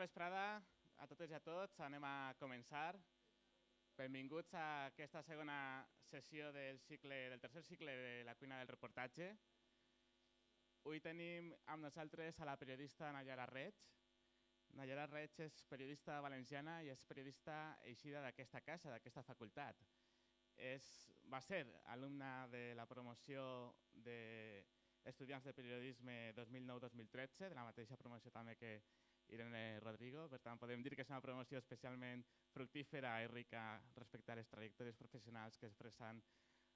vesprada a totes i a tots. Anem a començar. Benvinguts a aquesta segona sessió del tercer cicle de la cuina del reportatge. Avui tenim amb nosaltres a la periodista Nayara Reig. Nayara Reig és periodista valenciana i és periodista eixida d'aquesta casa, d'aquesta facultat. Va ser alumna de la promoció d'estudiants de periodisme 2009-2013, de la mateixa promoció també que Irene Rodrigo. Per tant, podem dir que és una promoció especialment fructífera i rica respecte a les trajectòries professionals que després s'han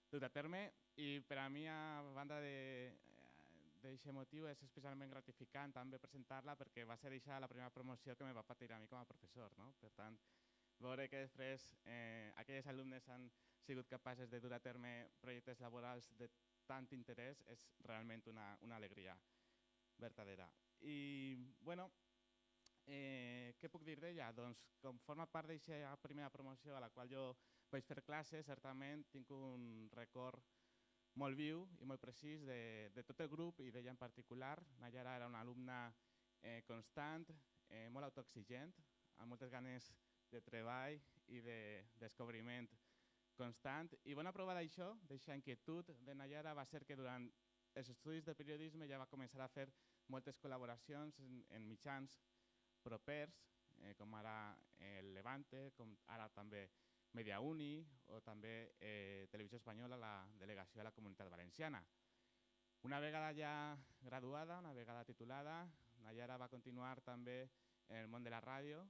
dut a terme. I per a mi, a banda d'aquest motiu, és especialment gratificant també presentar-la perquè va ser la primera promoció que me va patir a mi com a professor. Per tant, veure que després aquelles alumnes han sigut capaces de dur a terme projectes laborals de tant interès és realment una alegria verdadera. I, bueno, què puc dir d'ella? Doncs, com forma part d'aquesta primera promoció a la qual jo vaig fer classes, certament tinc un record molt viu i molt precís de tot el grup i d'ella en particular. Nayara era una alumna constant, molt autoexigent, amb moltes ganes de treball i de descobriment constant. I bona prova d'això, d'aquesta inquietud de Nayara, va ser que durant els estudis de periodisme ja va començar a fer moltes col·laboracions en mitjans propers, com ara el Levante, com ara també Mediauni o també Televisió Espanyola, la delegació de la Comunitat Valenciana. Una vegada ja graduada, una vegada titulada, Nayara va continuar també en el món de la ràdio,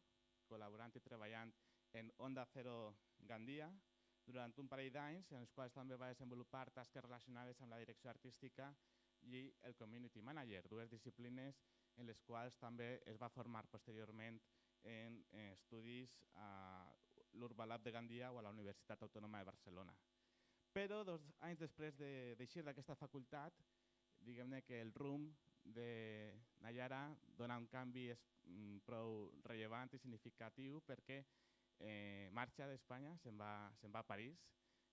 col·laborant i treballant en Onda Cero Gandia durant un parell d'anys, en els quals també va desenvolupar tasques relacionades amb la direcció artística i el community manager, dues disciplines en les quals també es va formar posteriorment en estudis a l'Urbalab de Gandia o a la Universitat Autònoma de Barcelona. Però 2 anys després d'eixir d'aquesta facultat, diguem-ne que el rumb de Nayara dona un canvi prou rellevant i significatiu perquè marxa d'Espanya, se'n va a París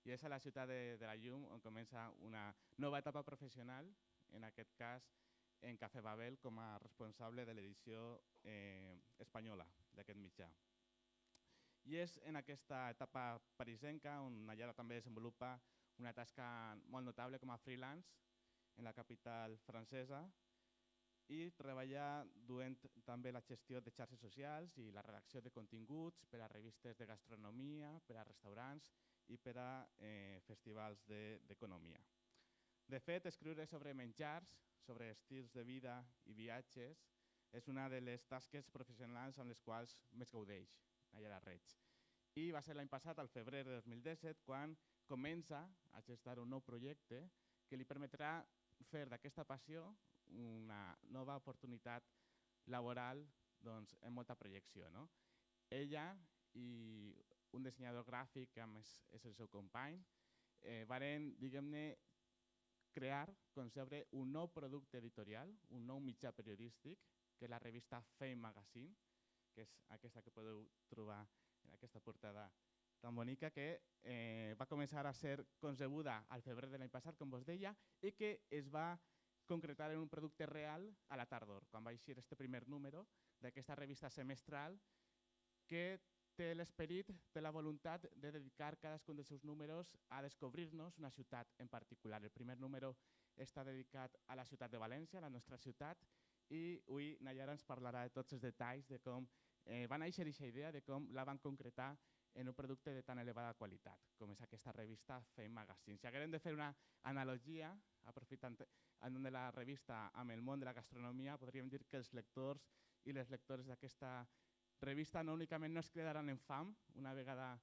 i és a la ciutat de la llum on comença una nova etapa professional, en aquest cas en Cafè Babel com a responsable de l'edició espanyola d'aquest mitjà. I és en aquesta etapa parisenca on Nayara també desenvolupa una tasca molt notable com a freelance en la capital francesa i treballa duent també la gestió de xarxes socials i la redacció de continguts per a revistes de gastronomia, per a restaurants i per a festivals d'economia. De fet, escriure sobre menjars, sobre estils de vida i viatges és una de les tasques professionals amb les quals més gaudeix Nayara Reig. I va ser l'any passat, al febrer de 2017, quan comença a gestar un nou projecte que li permetrà fer d'aquesta passió una nova oportunitat laboral amb molta projecció. Ella i un dissenyador gràfic, que a més és el seu company, varen, diguem-ne, crear, concebre un nou producte editorial, un nou mitjà periodístic, que és la revista Fame Magazine, que és aquesta que podeu trobar en aquesta portada tan bonica, que va començar a ser concebuda al febrer de l'any passat, com vos deia, i que es va concretar en un producte real a la tardor, quan va eixir este primer número d'aquesta revista semestral que té l'esperit, té la voluntat de dedicar cadascun dels seus números a descobrir-nos una ciutat en particular. El primer número està dedicat a la ciutat de València, la nostra ciutat, i avui Nayara ens parlarà de tots els detalls de com va néixer aquesta idea, de com la van concretar en un producte de tan elevada qualitat, com és aquesta revista Fame Magazine. Si haguérem de fer una analogia, aprofitant el nom de la revista amb el món de la gastronomia, podríem dir que els lectors i les lectores d'aquesta revista no únicament no es quedaran en fam una vegada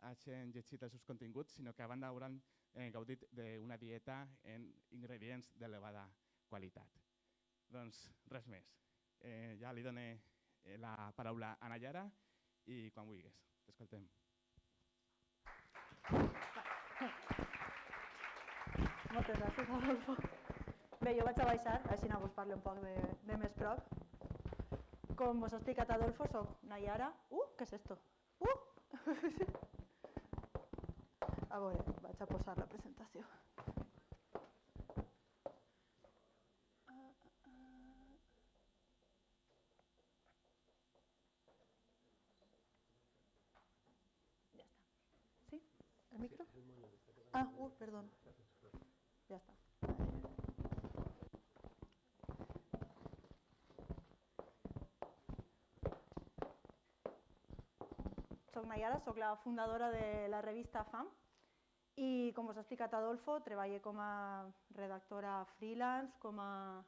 hagin llegit els seus continguts, sinó que a banda hauran gaudit d'una dieta en ingredients d'elevada qualitat. Doncs res més. Ja li dono la paraula a Nayara i quan vulguis. T'escoltem. Moltes gràcies, Adolfo. Bé, jo vaig a baixar, així vos parlo un poc de més prop. Com vos ha explicat Adolfo, soc Nayara. Què és esto? A veure, vaig a posar la presentació. ¿El micro? Perdón. Ya está. Soc Nayara, soc la fundadora de la revista FAM i, com us ha explicat Adolfo, treballo com a redactora freelance, com a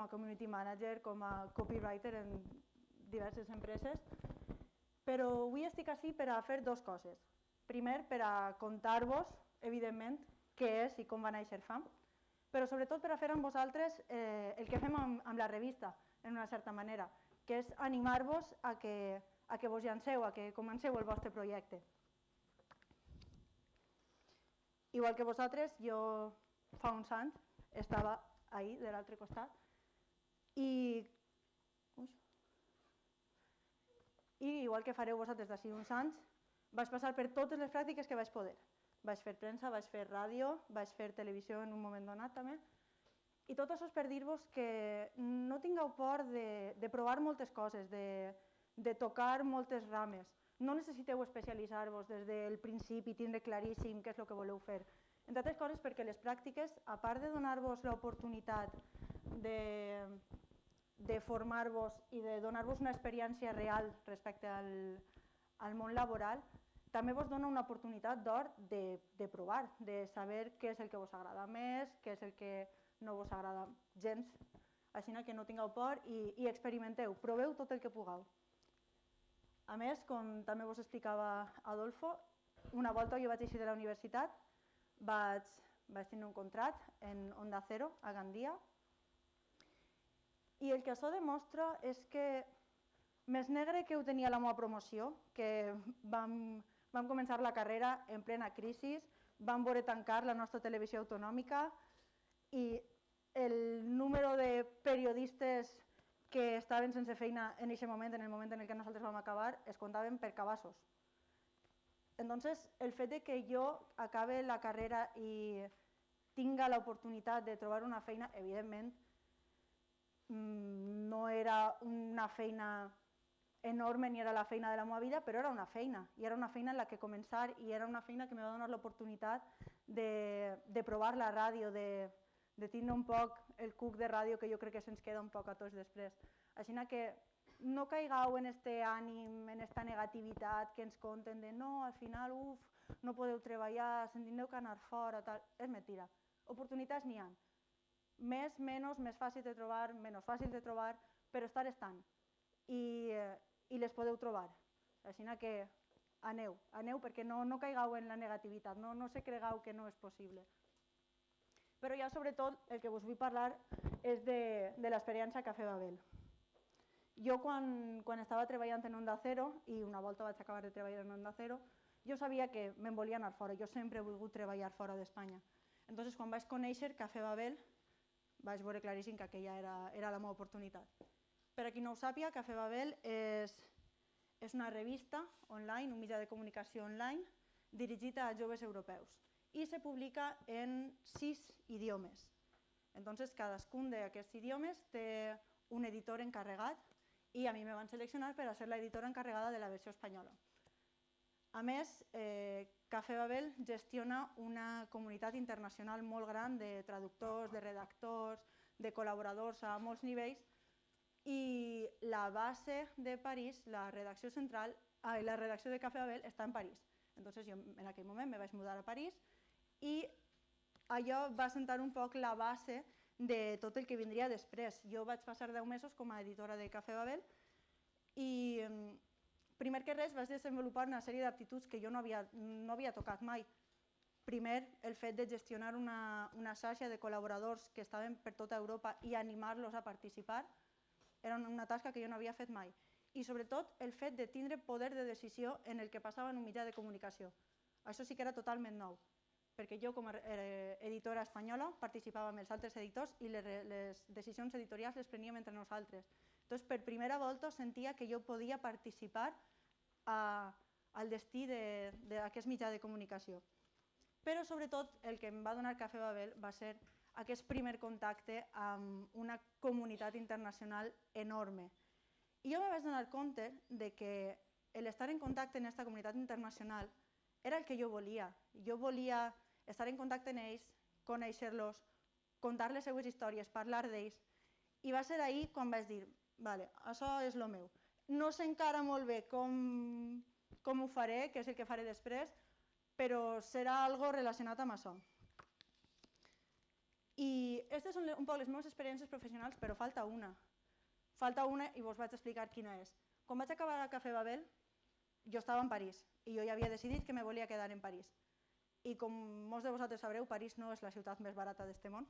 community manager, com a copywriter en diverses empreses, però avui estic ací per a fer dues coses. Primer, per a contar-vos, evidentment, què és i com va néixer FAM, però sobretot per a fer amb vosaltres el que fem amb la revista, en una certa manera, que és animar-vos a que vos llanceu, a que comenceu el vostre projecte. Igual que vosaltres, jo fa uns anys estava ahí, de l'altre costat, i igual que fareu vosaltres d'ací uns anys, vaig passar per totes les pràctiques que vaig poder. Vaig fer premsa, vaig fer ràdio, vaig fer televisió en un moment donat també. I tot això és per dir-vos que no tingueu por de provar moltes coses, de tocar moltes rames. No necessiteu especialitzar-vos des del principi i tindre claríssim què és el que voleu fer. Entre altres coses perquè les pràctiques, a part de donar-vos l'oportunitat de formar-vos i de donar-vos una experiència real respecte al món laboral, també vos dona una oportunitat d'or de provar, de saber què és el que vos agrada més, què és el que no vos agrada gens. Així que no tingueu por i experimenteu, proveu tot el que pugueu. A més, com també vos explicava Adolfo, una volta jo vaig eixir de la universitat, vaig tenir un contracte en Onda Cero, a Gandia, i el que això demostra és que més negre que ho tenia la meva promoció, que vam començar la carrera en plena crisi, vam veure tancar la nostra televisió autonòmica i el número de periodistes que estaven sense feina en aquest moment, en el moment en què nosaltres vam acabar, es comptaven per cabassos. Entonces, el fet de que jo acabe la carrera i tinga l'oportunitat de trobar una feina, evidentment, no era una feina enorme ni era la feina de la meva vida, però era una feina, i era una feina en la que començar i era una feina que em va donar l'oportunitat de provar la ràdio, de tindre un poc el cuc de ràdio que jo crec que se'ns queda un poc a tots després. Així que no caigueu en aquest ànim, en aquesta negativitat que ens conten de no, al final, no podeu treballar, se'n tindreu que anar fora, tal. És mentira. Oportunitats n'hi ha. Més, menys, més fàcil de trobar, menys fàcil de trobar, però estan. I les podeu trobar. Així que aneu perquè no caigueu en la negativitat, no se cregueu que no és possible. Però ja sobretot el que us vull parlar és de l'experiència Cafè Babel. Jo quan estava treballant en Onda Cero, i una volta vaig acabar de treballar en Onda Cero, jo sabia que me'n volia anar fora, jo sempre he volgut treballar fora d'Espanya. Entonces, quan vaig conèixer Cafè Babel, vaig veure claríssim que aquella era la meva oportunitat. Per a qui no ho sàpiga, Cafè Babel és una revista online, un mitjà de comunicació online, dirigit a joves europeus i se publica en 6 idiomes. Entonces, cadascun d'aquests idiomes té un editor encarregat i a mi me van seleccionar per a ser l'editora encarregada de la versió espanyola. A més, Cafè Babel gestiona una comunitat internacional molt gran de traductors, de redactors, de col·laboradors a molts nivells i la base de París, la redacció central, la redacció de Cafè Babel està en París. Entonces, jo en aquell moment me vaig mudar a París i allò va sentar un poc la base de tot el que vindria després. Jo vaig passar 10 mesos com a editora de Cafè Babel i primer que res vaig desenvolupar una sèrie d'aptituds que jo no havia tocat mai. Primer, el fet de gestionar una xarxa de col·laboradors que estaven per tota Europa i animar-los a participar era una tasca que jo no havia fet mai. I sobretot el fet de tindre poder de decisió en el que passava en un mitjà de comunicació. Això sí que era totalment nou, perquè jo com a editora espanyola participava amb els altres editors i les decisions editorials les preníem entre nosaltres. Doncs per primera volta sentia que jo podia participar al destí d'aquest mitjà de comunicació. Però sobretot el que em va donar Cafè Babel va ser aquest primer contacte amb una comunitat internacional enorme. I jo me vaig donar compte que l'estar en contacte amb aquesta comunitat internacional era el que jo volia. Jo volia estar en contacte amb ells, conèixer-los, contar les seues històries, parlar d'ells. I va ser ahir quan vaig dir, vale, això és el meu. No sé encara molt bé com ho faré, què és el que faré després, però serà algo relacionat amb això. I aquestes són un poc les meves experiències professionals, però falta una. Falta una i vos vaig explicar quina és. Quan vaig acabar a Cafè Babel, jo estava en París i jo ja havia decidit que me volia quedar en París. I com molts de vosaltres sabreu, París no és la ciutat més barata d'este món.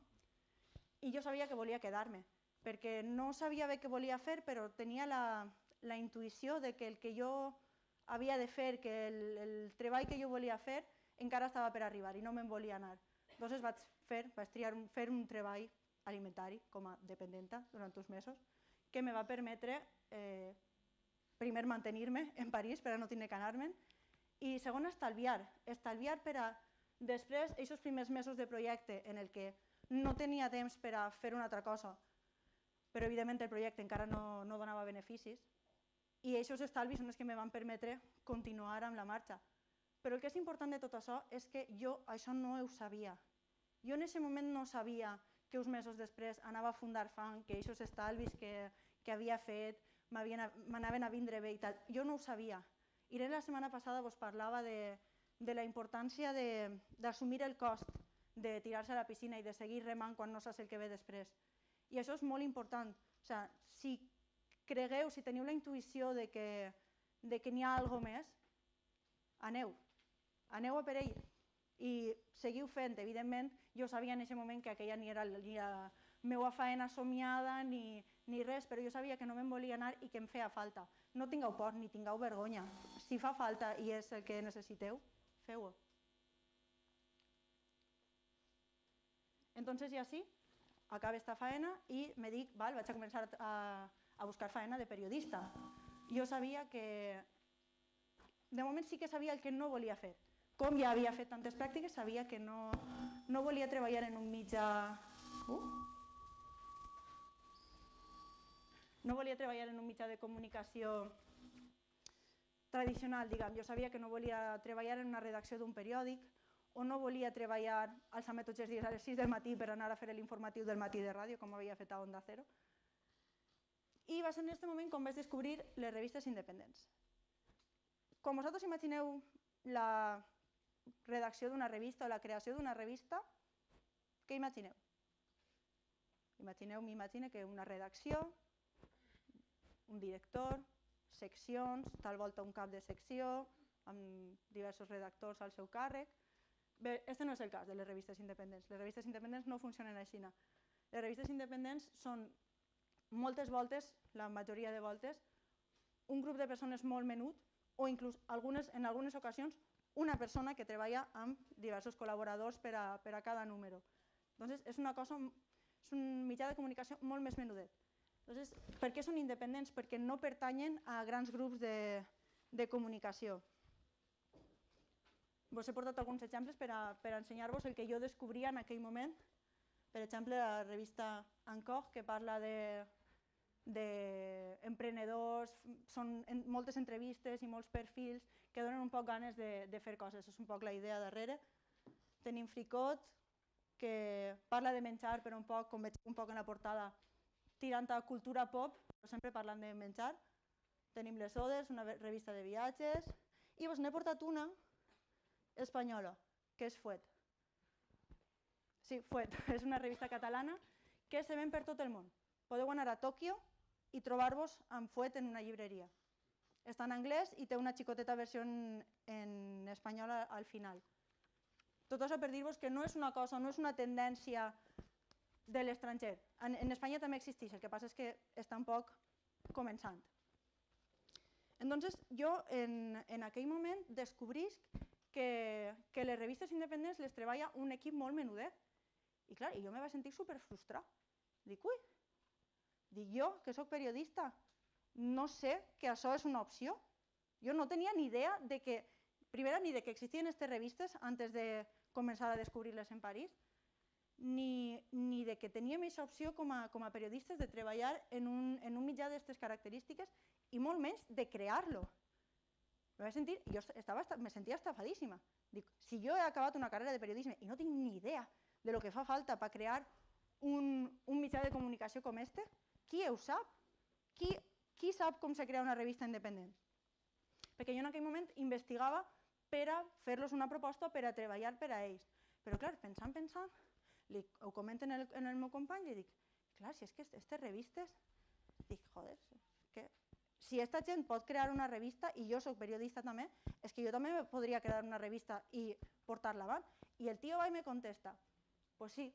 I jo sabia que volia quedar-me, perquè no sabia bé què volia fer, però tenia la intuïció de que el que jo havia de fer, que el treball que jo volia fer encara estava per arribar i no me'n volia anar. Llavors vaig triar fer un treball alimentari com a dependenta durant uns mesos que me va permetre primer mantenir-me en París per a no tenir que anar-me'n i segon estalviar per a després, aquests primers mesos de projecte en el que no tenia temps per a fer una altra cosa, però evidentment el projecte encara no donava beneficis i aquests estalvis són els que me van permetre continuar amb la marxa. Però el que és important de tot això és que jo això no ho sabia. Jo en aquest moment no sabia que uns mesos després anava a fundar FAN, que aquests estalvis que havia fet m'anaven a vindre bé i tal. Jo no ho sabia. Irene la setmana passada vos parlava de la importància d'assumir el cost de tirar-se a la piscina i de seguir remant quan no saps el que ve després. I això és molt important. O sigui, si cregueu, si teniu la intuïció de que n'hi ha alguna cosa més, aneu a per ell i seguiu fent. Evidentment, jo sabia en aquest moment que aquella ni era la meva feina somiada ni res, però jo sabia que no me'n volia anar i que em feia falta. No tingueu por ni tingueu vergonya. Si fa falta i és el que necessiteu, feu-ho. Entonces, ja sí, acaba esta feina i me dic, vaig a començar a buscar feina de periodista. Jo sabia que, de moment sí que sabia el que no volia fer. Com ja havia fet tantes pràctiques, sabia que no volia treballar en un mitjà... No volia treballar en un mitjà de comunicació tradicional, diguem. Jo sabia que no volia treballar en una redacció d'un periòdic o no volia treballar alçar-me tots els dies a les 6 del matí per anar a fer l'informatiu del matí de ràdio, com havia fet a Onda Cero. I va ser en aquest moment quan vaig descobrir les revistes independents. Quan vosaltres imagineu la redacció d'una revista o la creació d'una revista, què imagineu? M'imagino que una redacció, un director, seccions, tal volta un cap de secció, amb diversos redactors al seu càrrec. Bé, aquest no és el cas de les revistes independents. Les revistes independents no funcionen així. Les revistes independents són moltes voltes, la majoria de voltes, un grup de persones molt menut o inclús en algunes ocasions una persona que treballa amb diversos col·laboradors per a cada número. Doncs és un mitjà de comunicació molt més menudet. Per què són independents? Perquè no pertanyen a grans grups de comunicació. Vos he portat alguns exemples per a ensenyar-vos el que jo descobria en aquell moment. Per exemple, la revista Ancoch, que parla d'emprenedors, són moltes entrevistes i molts perfils que donen un poc ganes de fer coses. És un poc la idea darrere. Tenim Fricot, que parla de menjar, però un poc, com veig un poc en la portada, tirant a cultura pop, però sempre parlant de menjar. Tenim Les Odes, una revista de viatges, i vos n'he portat una espanyola, que és Fuet. Sí, Fuet, és una revista catalana que se ven per tot el món. Podeu anar a Tòquio i trobar-vos amb Fuet en una llibreria. Està en anglès i té una xicoteta versió en espanyol al final. Tot això per dir-vos que no és una cosa, no és una tendència de l'estranger. En Espanya també existeix, el que passa és que està un poc començant. Entonces, jo en aquell moment descobrisc que les revistes independents les treballa un equip molt menudet. I clar, jo me vaig sentir superfrustrat. Dic, ui, jo, que soc periodista, no sé que això és una opció. Jo no tenia ni idea de que, primera, ni de que existien aquestes revistes antes de començar a descobrir-les en París, ni de que teníem aquesta opció com a periodistes de treballar en un mitjà d'aquestes característiques i molt menys de crear-lo. me vaig sentir, jo me sentia estafadíssima. Dic, si jo he acabat una carrera de periodisme i no tinc ni idea de lo que fa falta per crear un mitjà de comunicació com este, qui ho sap? Qui sap com se crea una revista independent? Perquè jo en aquell moment investigava per a fer-los una proposta per a treballar per a ells. Però clar, pensant, ho comento en el meu company i dic, clar, si és que aquestes revistes, dic, joder, que si aquesta gent pot crear una revista, i jo soc periodista també, és que jo també podria crear una revista i portar-la avant. I el tio va i me contesta, pues sí,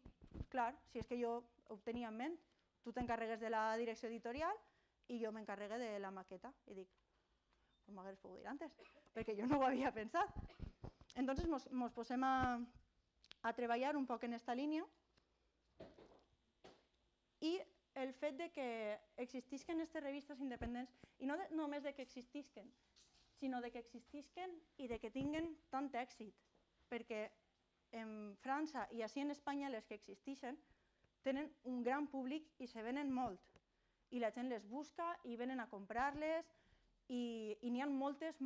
clar, si és que jo ho tenia en ment, tu t'encarregues de la direcció editorial i jo m'encarregue de la maqueta. I dic, pues m'hagués pogut dir antes, perquè jo no ho havia pensat. Entonces nos posem a treballar un poc en esta línia i el fet de que existisquen aquestes revistes independents, i no només de que existisquen, sinó de que existisquen i de que tinguen tant èxit, perquè en França i així en Espanya les que existeixen tenen un gran públic i se venen molt, i la gent les busca i venen a comprar-les, i n'hi ha moltes,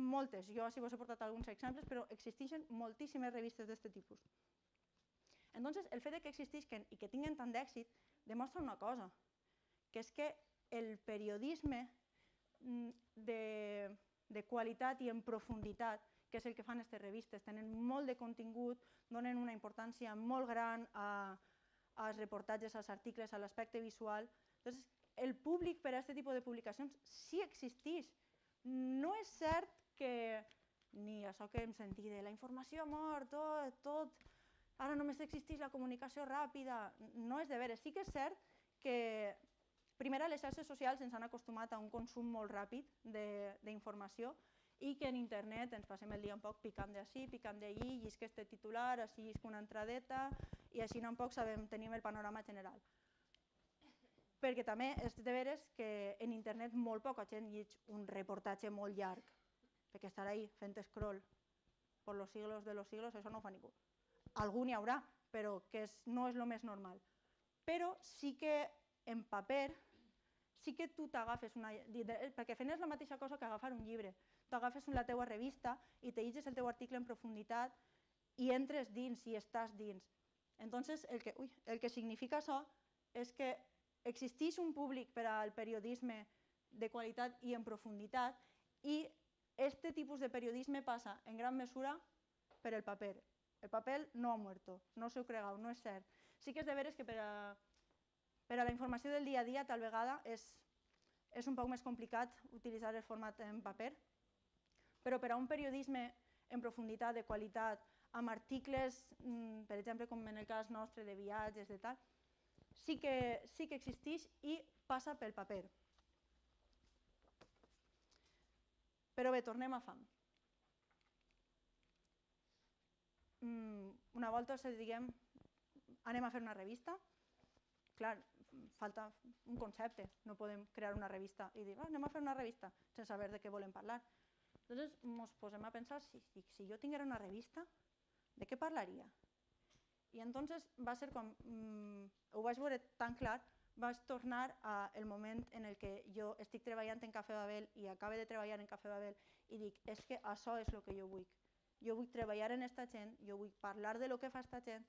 jo així vos he portat alguns exemples, però existeixen moltíssimes revistes d'aquest tipus. Entonces, el fet de que existisquen i que tinguen tant d'èxit demostra una cosa, que és que el periodisme de qualitat i en profunditat, que és el que fan aquestes revistes, tenen molt de contingut, donen una importància molt gran als reportatges, als articles, a l'aspecte visual. Entonces, el públic per a aquest tipus de publicacions sí existeix. No és cert que ni això que hem sentit de la informació ha mort, tot, ara només existeix la comunicació ràpida, no és de veres. Sí que és cert que primer a les xarxes socials ens han acostumat a un consum molt ràpid d'informació i que en internet ens passem el dia un poc picant d'ací, picant d'allí, llisc este titular, així llisc una entradeta i així un poc tenim el panorama general. Perquè també és de veres que en internet molt poca gent llig un reportatge molt llarg, perquè estar ahí fent scroll per los siglos de los siglos, això no ho fa ningú. Algú n'hi haurà, però que no és el més normal. Però sí que en paper, sí que tu t'agafes perquè fent és la mateixa cosa que agafar un llibre. Tu agafes la teua revista i te llegis el teu article en profunditat i entres dins i estàs dins. Entonces, el que significa això és que existeix un públic per al periodisme de qualitat i en profunditat i aquest tipus de periodisme passa en gran mesura per el paper. El paper no ha muerto, no s'ho cregueu, no és cert. Sí que és de veres que per a la informació del dia a dia tal vegada és un poc més complicat utilitzar el format en paper, però per a un periodisme en profunditat, de qualitat, amb articles, per exemple, com en el cas nostre de viatges, de tal, sí que existeix i passa pel paper. Però bé, tornem a fam. Una volta diguem, anem a fer una revista, clar, falta un concepte, no podem crear una revista i dir, anem a fer una revista sense saber de què volem parlar. Llavors ens posem a pensar, si jo tinguera una revista, de què parlaria? I entonces va ser quan ho vaig veure tan clar, vaig tornar al moment en el que jo estic treballant en Cafè Babel i acabo de treballar en Cafè Babel i dic, és que això és el que jo vull. Jo vull treballar en aquesta gent, jo vull parlar de lo que fa aquesta gent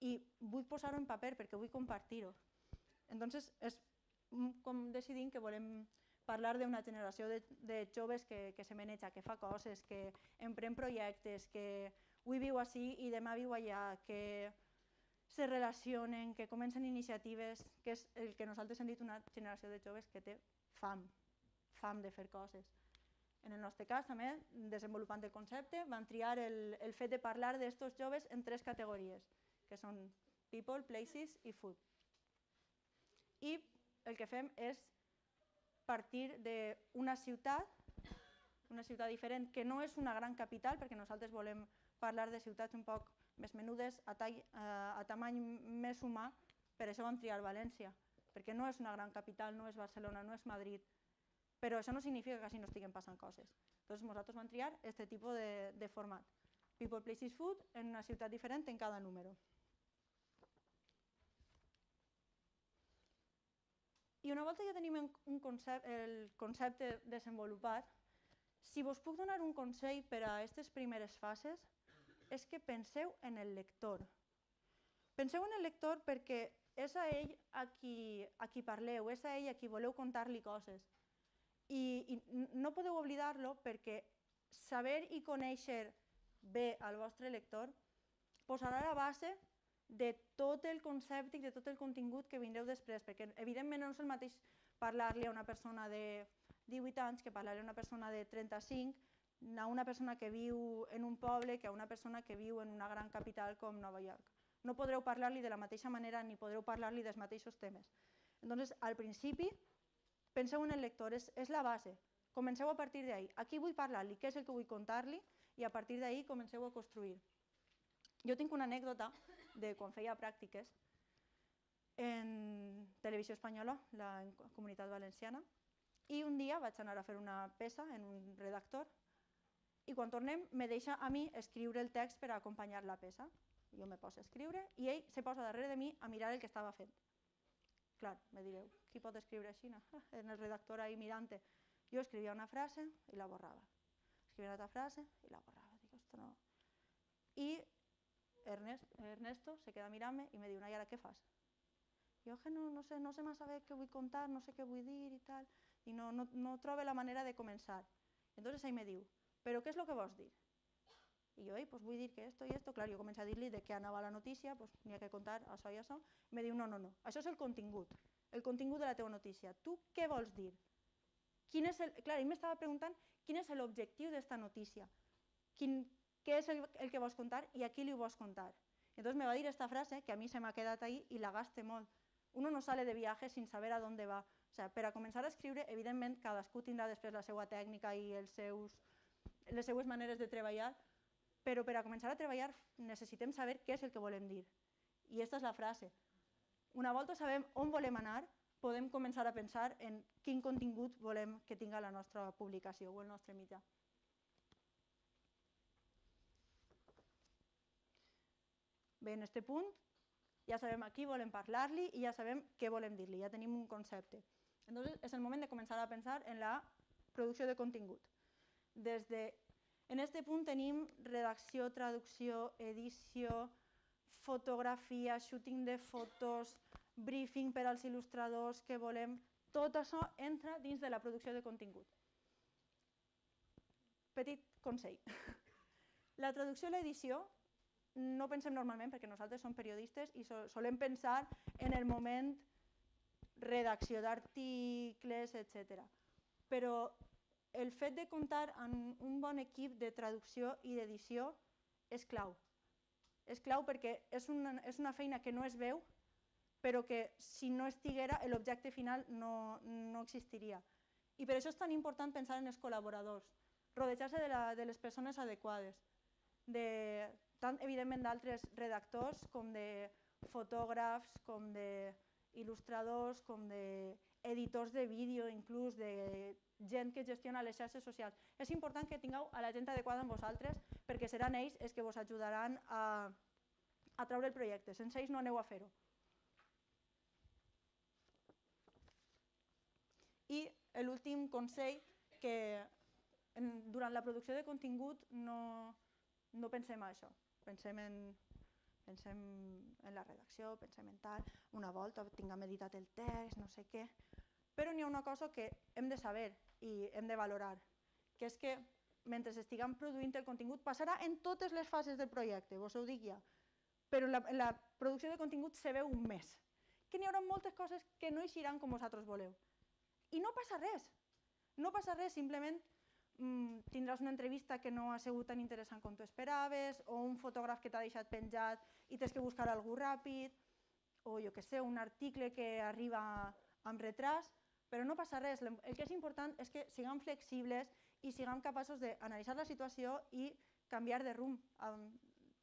i vull posar-ho en paper perquè vull compartir-ho. Entonces és com decidim que volem parlar d'una generació de joves que se maneja, que fa coses, que emprèn projectes, que avui viu així i demà viu allà, que se relacionen, que comencen iniciatives, que és el que nosaltres hem dit una generació de joves que té fam de fer coses. En el nostre cas, també, desenvolupant el concepte, van triar el fet de parlar d'estos joves en 3 categories, que són people, places i food. I el que fem és partir d'una ciutat diferent, que no és una gran capital, perquè nosaltres volem parlar de ciutats un poc més menudes, a tamany més humà, per això vam triar València, perquè no és una gran capital, no és Barcelona, no és Madrid, però això no significa que així no estiguen passant coses. Llavors nosaltres vam triar aquest tipus de format. People, places, food, en una ciutat diferent en cada número. I una volta ja tenim el concepte desenvolupat, Si vos puc donar un consell per a aquestes primeres fases, és que penseu en el lector. Penseu en el lector perquè és a ell a qui parleu, és a ell a qui voleu contar-li coses. I no podeu oblidar-lo perquè saber i conèixer bé al vostre lector posarà la base de tot el concepte i de tot el contingut que vindreu després, perquè evidentment no és el mateix parlar-li a una persona de 18 anys que parlar-li a una persona de 35, a una persona que viu en un poble que a una persona que viu en una gran capital com Nova York. No podreu parlar-li de la mateixa manera ni podreu parlar-li dels mateixos temes. Entonces, al principi, penseu en el lector, és la base. Comenceu a partir d'ahí. Aquí vull parlar-li, què és el que vull contar-li, i a partir d'ahí comenceu a construir. Jo tinc una anècdota de quan feia pràctiques en Televisió Espanyola, la Comunitat Valenciana, i un dia vaig anar a fer una peça en un redactor i quan tornem me deixa a mi escriure el text per a acompanyar la peça. Jo me poso a escriure i ell se posa darrere de mi a mirar el que estava fent. Clar, me direu, qui pot escriure així? En el redactor ahí mirant-te. Jo escrivia una frase i la borrava. Escrivia una altra frase i la borrava. Dic, ostres, no. I Ernesto se queda mirant-me i me diu, i ara què fas? Jo que no sé massa bé què vull contar, no sé què vull dir i tal, i no trobo la manera de començar. Entonces ell me diu, però què és el que vols dir? I jo, pues vull dir que esto y esto, clar, jo començo a dir-li de què anava la notícia, pues n'hi ha que contar això i això, i me diu, no, això és el contingut de la teva notícia. Tu què vols dir? Clar, ell m'estava preguntant quin és l'objectiu d'esta notícia, què és el que vols contar i a qui li ho vols contar. Entonces me va dir esta frase que a mi se m'ha quedat ahí i la gaste molt. Uno no sale de viaje sin saber a dónde va. O sea, per a començar a escriure, evidentment, cadascú tindrà després la seva tècnica i les seues maneres de treballar, però per a començar a treballar necessitem saber què és el que volem dir. I aquesta és la frase. Una volta sabem on volem anar, podem començar a pensar en quin contingut volem que tinga la nostra publicació o el nostre mitjà. Bé, en aquest punt ja sabem a qui volem parlar-li i ja sabem què volem dir-li, ja tenim un concepte. Entonces, és el moment de començar a pensar en la producció de contingut. En aquest punt tenim redacció, traducció, edició, fotografia, shooting de fotos, briefing per als il·lustradors que volem. Tot això entra dins de la producció de contingut. Petit consell. La traducció i l'edició no pensem normalment, perquè nosaltres som periodistes i solem pensar en el moment redacció d'articles, etc. Però el fet de comptar amb un bon equip de traducció i d'edició és clau. És clau perquè és una feina que no es veu, però que si no estiguera l'objecte final no existiria. I per això és tan important pensar en els col·laboradors, rodejar-se de les persones adequades, tant evidentment d'altres redactors com de fotògrafs, com d'il·lustradors, com d'editors de vídeo, inclús de gent que gestiona les xarxes socials. És important que tingueu a la gent adequada amb vosaltres perquè seran ells els que vos ajudaran a treure el projecte. Sense ells no aneu a fer-ho. I l'últim consell, que durant la producció de contingut no pensem en això. Pensem en la redacció, pensem en tal, una volta tinguem editat el text, no sé què. Però n'hi ha una cosa que hem de saber i hem de valorar, que és que mentre estiguem produint el contingut passarà en totes les fases del projecte, vos ho dic ja, però en la producció de contingut se veu un mes, que n'hi haurà moltes coses que no eixiran com vosaltres voleu. I no passa res, simplement tindràs una entrevista que no ha sigut tan interessant com tu esperaves, o un fotògraf que t'ha deixat penjat i tens que buscar algú ràpid, o jo què sé, un article que arriba amb retras, però no passa res. El que és important és que siguem flexibles i siguem capaços d'analitzar la situació i canviar de rumb,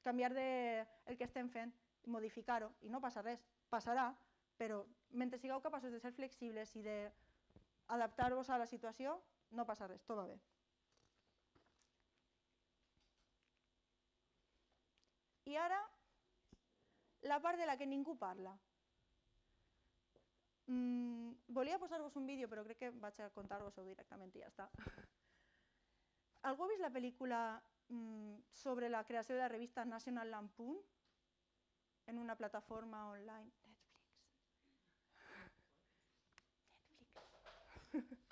canviar el que estem fent, modificar-ho, i no passa res. Passarà, però mentre sigueu capaços de ser flexibles i d'adaptar-vos a la situació, no passa res, tot va bé. I ara, la part de la que ningú parla. Volia posar-vos un vídeo, però crec que vaig a contar-vos-ho directament i ja està. Algú ha vist la pel·lícula sobre la creació de la revista National Lampoon en una plataforma online? Netflix.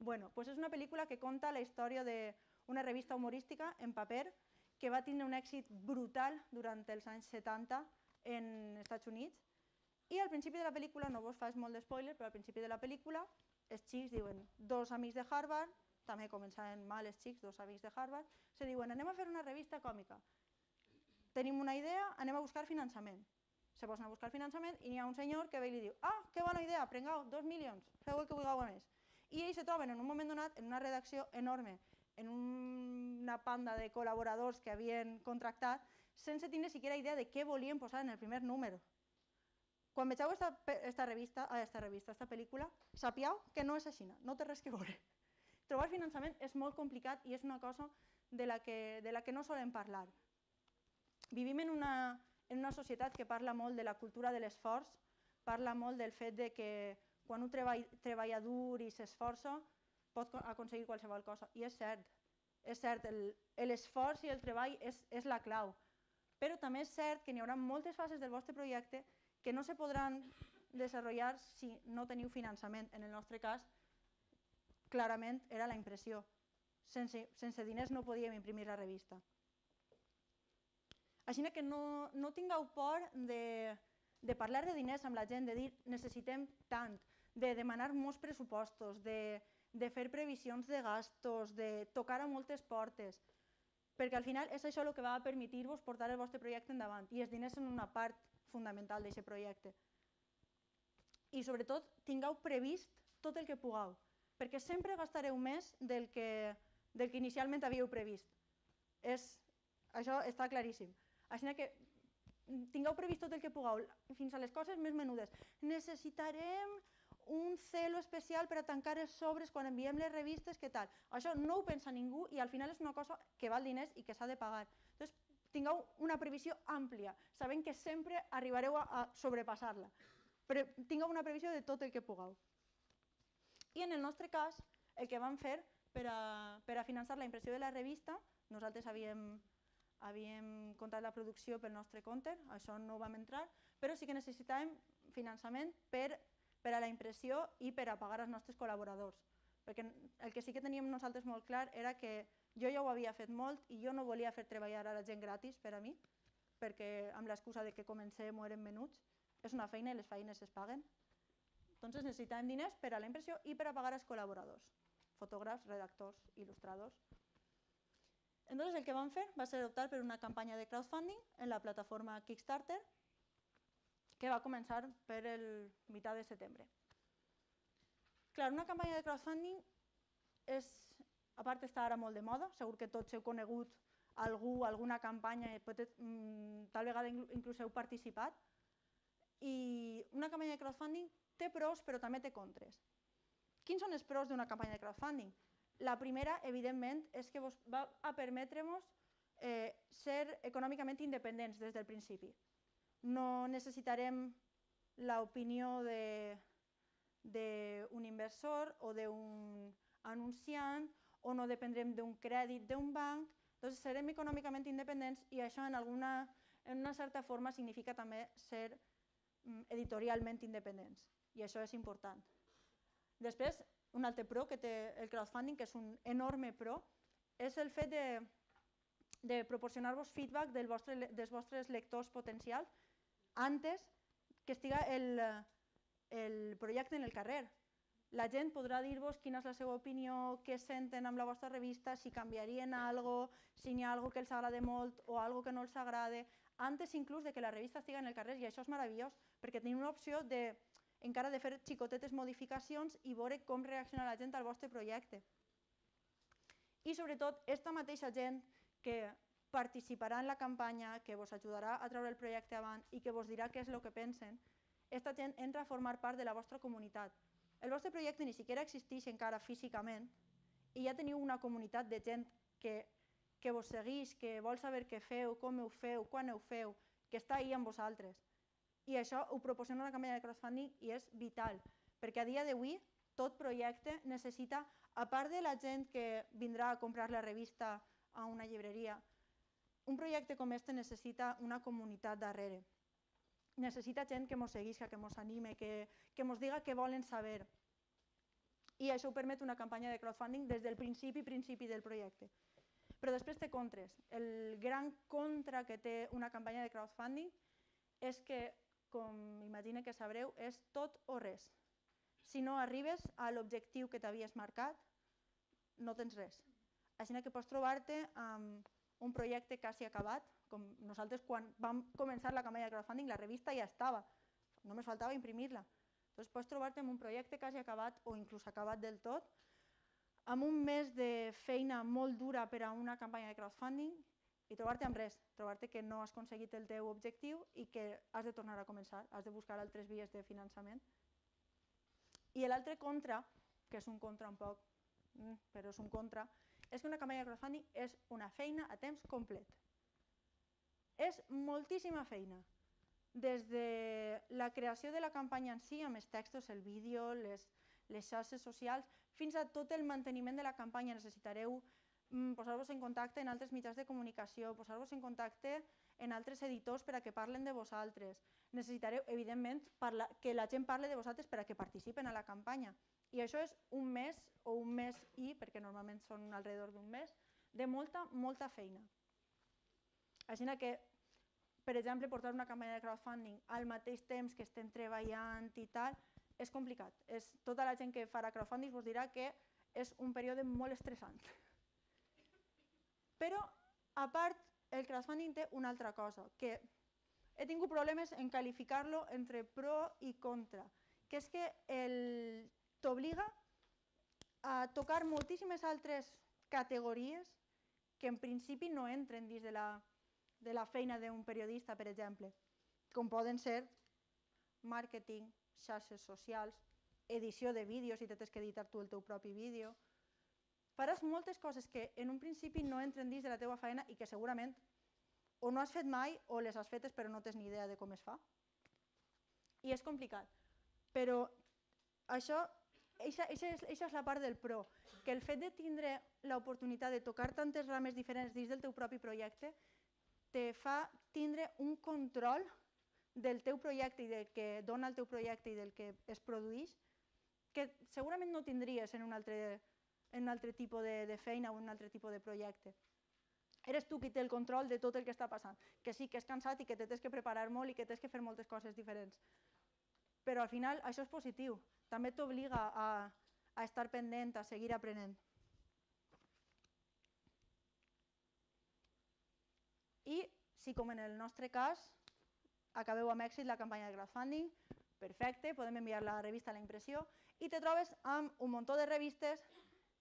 Bueno, pues és una pel·lícula que conta la història d'una revista humorística en paper que va tindre un èxit brutal durant els anys 70 en Estats Units. I al principi de la pel·lícula, no vos faig molt d'espoiler, però al principi de la pel·lícula els xics diuen, dos amics de Harvard, també començaven mal els xics, dos amics de Harvard, se diuen, anem a fer una revista còmica. Tenim una idea, anem a buscar finançament. Se posen a buscar finançament i hi ha un senyor que ve i li diu, ah, que bona idea, prengueu 2 milions, feu el que vulgueu a més. I ells se troben en un moment donat en una redacció enorme, en una panda de col·laboradors que havien contractat, sense tenir siquiera idea de què volien posar en el primer número. Quan vegeu esta pel·lícula, sapieu que no és així, no té res que veure. Trobar finançament és molt complicat i és una cosa de la que no solem parlar. Vivim en una societat que parla molt de la cultura de l'esforç, parla molt del fet que quan un treballa dur i s'esforça pot aconseguir qualsevol cosa. I és cert, l'esforç i el treball és la clau. Però també és cert que n'hi haurà moltes fases del vostre projecte que no se podran desenvolupar si no teniu finançament. En el nostre cas, clarament era la impressió. Sense diners no podíem imprimir la revista. Així que no tingueu por de parlar de diners amb la gent, de dir necessitem tant, de demanar molts pressupostos, de fer previsions de gastos, de tocar a moltes portes, perquè al final és això el que va permetir-vos portar el vostre projecte endavant i els diners són una part fundamental d'aquest projecte. I sobretot tingueu previst tot el que pugueu, perquè sempre gastareu més del que inicialment havíeu previst. Això està claríssim. Així que tingueu previst tot el que pugueu, fins a les coses més menudes. Necessitarem un celo especial per a tancar els sobres quan enviem les revistes, què tal? Això no ho pensa ningú i al final és una cosa que val diners i que s'ha de pagar. Llavors, tingueu una previsió àmplia, sabent que sempre arribareu a sobrepassar-la, però tingueu una previsió de tot el que pugueu. I en el nostre cas, el que vam fer per a finançar la impressió de la revista, nosaltres havíem comptat la producció pel nostre compte, això no ho vam entrar, però sí que necessitàvem finançament per a la impressió i per a pagar els nostres col·laboradors. Perquè el que sí que teníem nosaltres molt clar era que jo ja ho havia fet molt i jo no volia fer treballar a la gent gratis per a mi, perquè amb l'excusa que comencem o érem menuts, és una feina i les feines es paguen. Doncs necessitàvem diners per a la impressió i per a pagar els col·laboradors, fotògrafs, redactors, il·lustradors. Entonces el que vam fer va ser optar per una campanya de crowdfunding en la plataforma Kickstarter, que va començar per el mitjà de setembre. Clar, una campanya de crowdfunding a part està ara molt de moda, segur que tots heu conegut algú, alguna campanya, tal vegada inclús heu participat, i una campanya de crowdfunding té pros però també té contres. Quins són els pros d'una campanya de crowdfunding? La primera, evidentment, és que va a permetre-nos ser econòmicament independents des del principi. No necessitarem l'opinió d'un inversor o d'un anunciant o no dependrem d'un crèdit d'un banc, doncs serem econòmicament independents i això en una certa forma significa també ser editorialment independents i això és important. Després, un altre pro que té el crowdfunding, que és un enorme pro, és el fet de proporcionar-vos feedback dels vostres lectors potencials antes que estiga el projecte en el carrer. La gent podrà dir-vos quina és la seva opinió, què senten amb la vostra revista, si canviarien alguna cosa, si n'hi ha alguna cosa que els agrada molt o alguna cosa que no els agrada, antes inclús de que la revista estiga en el carrer, i això és meravellós, perquè tenim una opció encara de fer xicotetes modificacions i veure com reacciona la gent al vostre projecte. I sobretot, aquesta mateixa gent que participarà en la campanya, que vos ajudarà a treure el projecte avant i que vos dirà què és el que pensen, aquesta gent entra a formar part de la vostra comunitat. El vostre projecte ni siquiera existeix encara físicament i ja teniu una comunitat de gent que vos segueix, que vol saber què feu, com ho feu, quan ho feu, que està ahí amb vosaltres. I això ho proporciona una campanya de crowdfunding i és vital, perquè a dia d'avui tot projecte necessita a part de la gent que vindrà a comprar la revista a una llibreria, un projecte com este necessita una comunitat darrere. Necessita gent que ens seguisca, que ens anime, que ens diga què volen saber. I això ho permet una campanya de crowdfunding des del principi del projecte. Però després té contres. El gran contra que té una campanya de crowdfunding és que, com imagine que sabreu, és tot o res. Si no arribes a l'objectiu que t'havies marcat, no tens res. Així que pots trobar-te amb un projecte quasi acabat, com nosaltres quan vam començar la campanya de crowdfunding la revista ja estava, només faltava imprimir-la. Doncs pots trobar-te amb un projecte quasi acabat o inclús acabat del tot, amb un mes de feina molt dura per a una campanya de crowdfunding i trobar-te amb res, trobar-te que no has aconseguit el teu objectiu i que has de tornar a començar, has de buscar altres vies de finançament. I l'altre contra, que és un contra un poc, però és un contra, és que una campanya de crowdfunding és una feina a temps complet. És moltíssima feina. Des de la creació de la campanya en si, amb els textos, el vídeo, les xarxes socials, fins a tot el manteniment de la campanya. Necessitareu posar-vos en contacte amb altres mitjans de comunicació, posar-vos en contacte amb altres editors per a que parlen de vosaltres. Necessitareu, evidentment, que la gent parli de vosaltres per a que participen a la campanya. I això és un mes o un mes i, perquè normalment són alrededor d'un mes, de molta, molta feina. Així que, per exemple, portar una campanya de crowdfunding al mateix temps que estem treballant i tal, és complicat. Tota la gent que farà crowdfunding us dirà que és un període molt estressant. Però, a part, el crowdfunding té una altra cosa, que he tingut problemes en qualificar-lo entre pro i contra, que és que t'obliga a tocar moltíssimes altres categories que en principi no entren dins de la feina d'un periodista, per exemple, com poden ser màrqueting, xarxes socials, edició de vídeos, si tens que editar tu el teu propi vídeo. Faràs moltes coses que en un principi no entren dins de la teva feina i que segurament o no has fet mai o les has fetes però no tens ni idea de com es fa. I és complicat. Però això és la part del pro, que el fet de tindre l'oportunitat de tocar tantes rames diferents dins del teu propi projecte te fa tindre un control del teu projecte i del que dona el teu projecte i del que es produeix que segurament no tindries en un altre tipus de feina o en un altre tipus de projecte. Eres tu qui té el control de tot el que està passant, que sí que és cansat i que t'has que preparar molt i que t'has que fer moltes coses diferents. Però al final això és positiu, també t'obliga a estar pendent, a seguir aprenent. I si, com en el nostre cas, acabeu amb èxit la campanya de crowdfunding, perfecte, podem enviar la revista a la impressió i te trobes amb un munt de revistes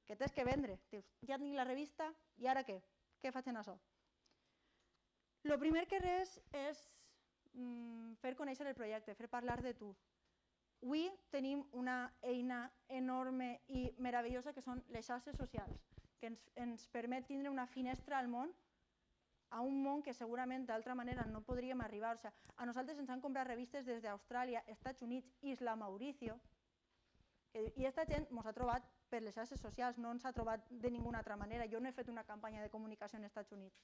que tens que vendre. Dius, ja tinc la revista i ara què? Què faig en això? El primer que res és fer conèixer el projecte, fer parlar de tu. Avui tenim una eina enorme i meravellosa que són les xarxes socials, que ens permet tindre una finestra al món, a un món que segurament d'altra manera no podríem arribar. O sigui, a nosaltres ens han comprat revistes des d'Austràlia, Estats Units, Isla Mauricio, i aquesta gent ens ha trobat per les xarxes socials, no ens ha trobat de ninguna altra manera. Jo no he fet una campanya de comunicació en Estats Units.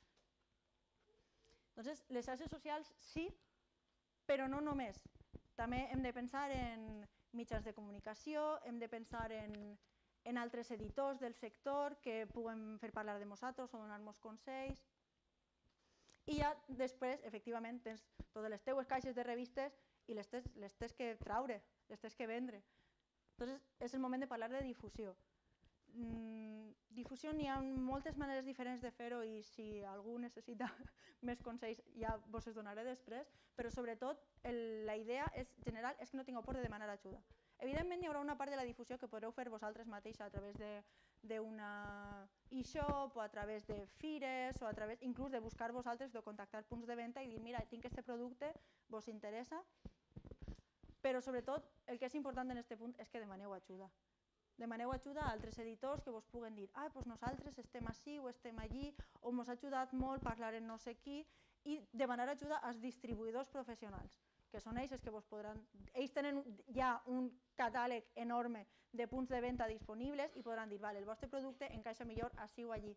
Doncs les xarxes socials sí, però no només. També hem de pensar en mitjans de comunicació, hem de pensar en altres editors del sector que puguem fer parlar de nosaltres o donar-nos consells. I ja després, efectivament, tens totes les teues caixes de revistes i les tens que traure, les tens que vendre. Doncs és el moment de parlar de difusió. Difusió n'hi ha moltes maneres diferents de fer-ho i si algú necessita més consells ja vos els donaré després, però sobretot la idea general és que no tingueu por de demanar ajuda. Evidentment hi haurà una part de la difusió que podreu fer vosaltres mateix a través d'una e-shop o a través de fires o a través inclús de buscar vosaltres, de contactar punts de venda i dir mira, tinc aquest producte, vos interessa? Però sobretot el que és important en aquest punt és que demaneu ajuda. Demaneu ajuda a altres editors que vos puguen dir doncs nosaltres estem ací o estem allí o ens ha ajudat molt parlar en no sé qui i demanar ajuda als distribuïdors professionals, que són ells els que vos podran... Ells tenen ja un catàleg enorme de punts de venda disponibles i podran dir, vale, el vostre producte encaixa millor així o allí.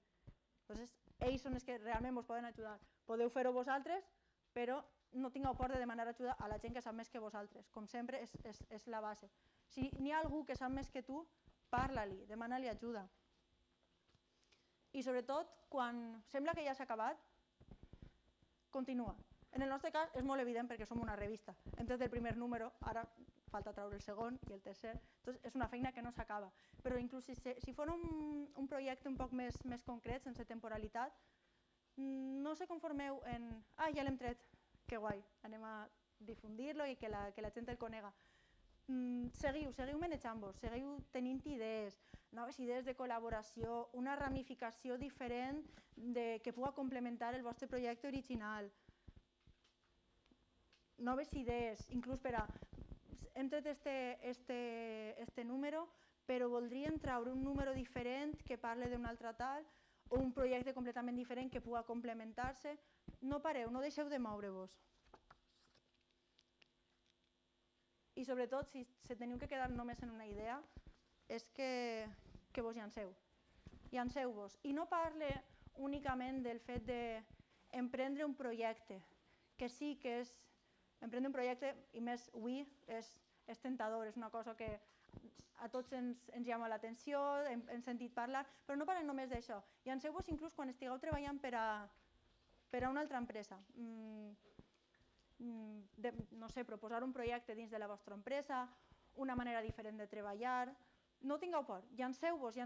Entonces, ells són els que realment vos poden ajudar. Podeu fer-ho vosaltres, però no tingueu por de demanar ajuda a la gent que sap més que vosaltres. Com sempre, és la base. Si n'hi ha algú que sap més que tu, parla-li, demana-li ajuda. I sobretot, quan sembla que ja s'ha acabat, continua. En el nostre cas és molt evident perquè som una revista. Hem tret el primer número, ara falta treure el segon i el tercer. Entonces, és una feina que no s'acaba. Però inclús si fos un projecte un poc més concret, sense temporalitat, no se conformeu en ja l'hem tret, que guai, anem a difundir-lo i que la gent el conega. Seguiu manejant-vos, seguiu tenint idees, noves idees de col·laboració, una ramificació diferent que pugui complementar el vostre projecte original. Noves idees, inclús per a... Hem tret este número, però voldríem treure un número diferent que parli d'un altre tal, o un projecte completament diferent que pugui complementar-se. No pareu, no deixeu de moure-vos. I sobretot, si teniu que quedar només en una idea, és que vos llanceu. Llanceu-vos. I no parle únicament del fet d'emprendre un projecte, que sí que és... Emprendre un projecte, i més avui, és tentador, és una cosa que a tots ens llama l'atenció, hem sentit parlar, però no parlem només d'això. Llanceu-vos inclús quan estigueu treballant per a una altra empresa. No sé, proposar un projecte dins de la vostra empresa, una manera diferent de treballar. No tingueu por, llanceu-vos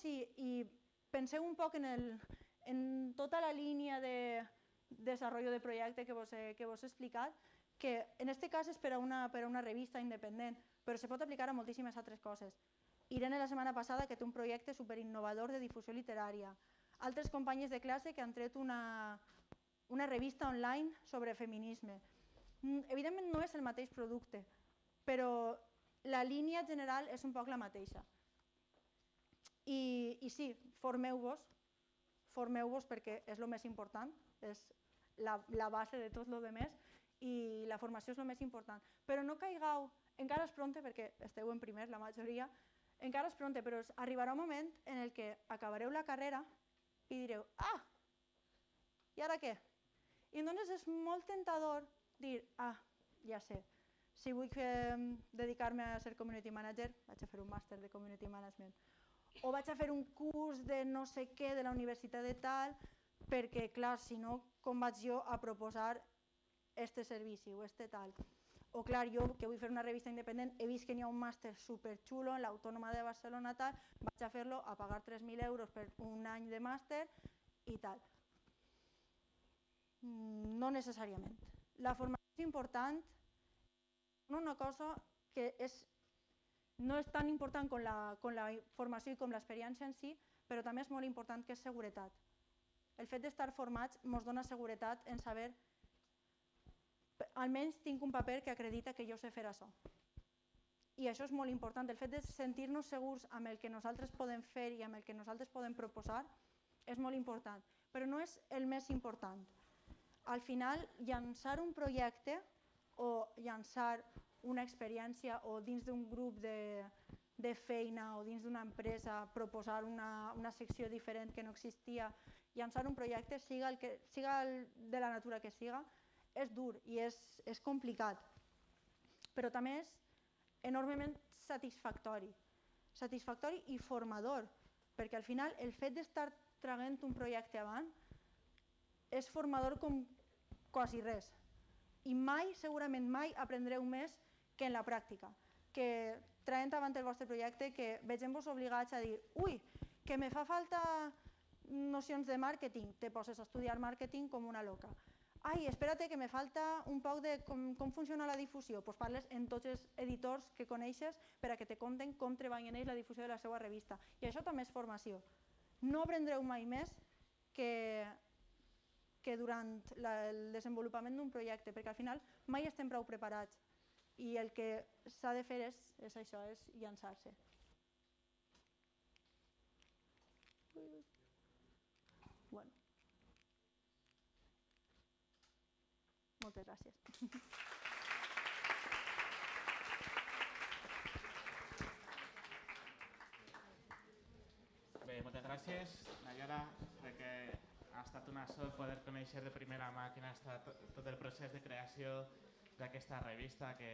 i penseu un poc en tota la línia de desenvolupament de projecte que vos he explicat, que en aquest cas és per a una revista independent, però se pot aplicar a moltíssimes altres coses. Irene la setmana passada que té un projecte superinnovador de difusió literària. Altres companyes de classe que han tret una revista online sobre feminisme. Evidentment no és el mateix producte, però la línia general és un poc la mateixa. I sí, formeu-vos perquè és el més important, és la base de tot el que i la formació és el més important. Però no caigueu, encara és pronte perquè esteu en primer la majoria, encara és pronte, però arribarà un moment en el que acabareu la carrera i direu, i ara què? I llavors és molt tentador dir, ja sé, si vull dedicar-me a ser community manager, vaig a fer un màster de community management, o vaig a fer un curs de no sé què de la universitat de tal, perquè clar, si no, com vaig jo a proposar este servici o este tal. O clar, jo que vull fer una revista independent, he vist que n'hi ha un màster superxulo en l'Autònoma de Barcelona tal, vaig a fer-lo a pagar 3.000 euros per un any de màster i tal. No necessàriament. La formació és important, no una cosa que no és tan important com la formació i com l'experiència en si, però també és molt important que és seguretat. El fet d'estar formats ens dona seguretat en saber almenys tinc un paper que acredita que jo sé fer això. I això és molt important. El fet de sentir-nos segurs amb el que nosaltres podem fer i amb el que nosaltres podem proposar és molt important, però no és el més important. Al final, llançar un projecte o llançar una experiència o dins d'un grup de feina o dins d'una empresa proposar una secció diferent que no existia, llançar un projecte, siga de la natura que siga, és dur i és complicat, però també és enormement satisfactori i formador, perquè al final el fet d'estar traient un projecte avant és formador com quasi res i mai, segurament mai, aprendreu més que en la pràctica, que traient avant el vostre projecte, que vegem-vos obligats a dir ui, que me fa falta nocions de màrqueting, te poses a estudiar màrqueting com una loca. Ai, espera't que me falta un poc de com funciona la difusió. Doncs parles en tots els editors que coneixes per a que te conten com treballen ells la difusió de la seva revista. I això també és formació. No aprendreu mai més que durant el desenvolupament d'un projecte, perquè al final mai estem prou preparats i el que s'ha de fer és això, és llançar-se. Bueno. Moltes gràcies. gràcies, Nayara, crec que ha estat una sort poder conèixer de primera mà quin ha estat tot el procés de creació d'aquesta revista que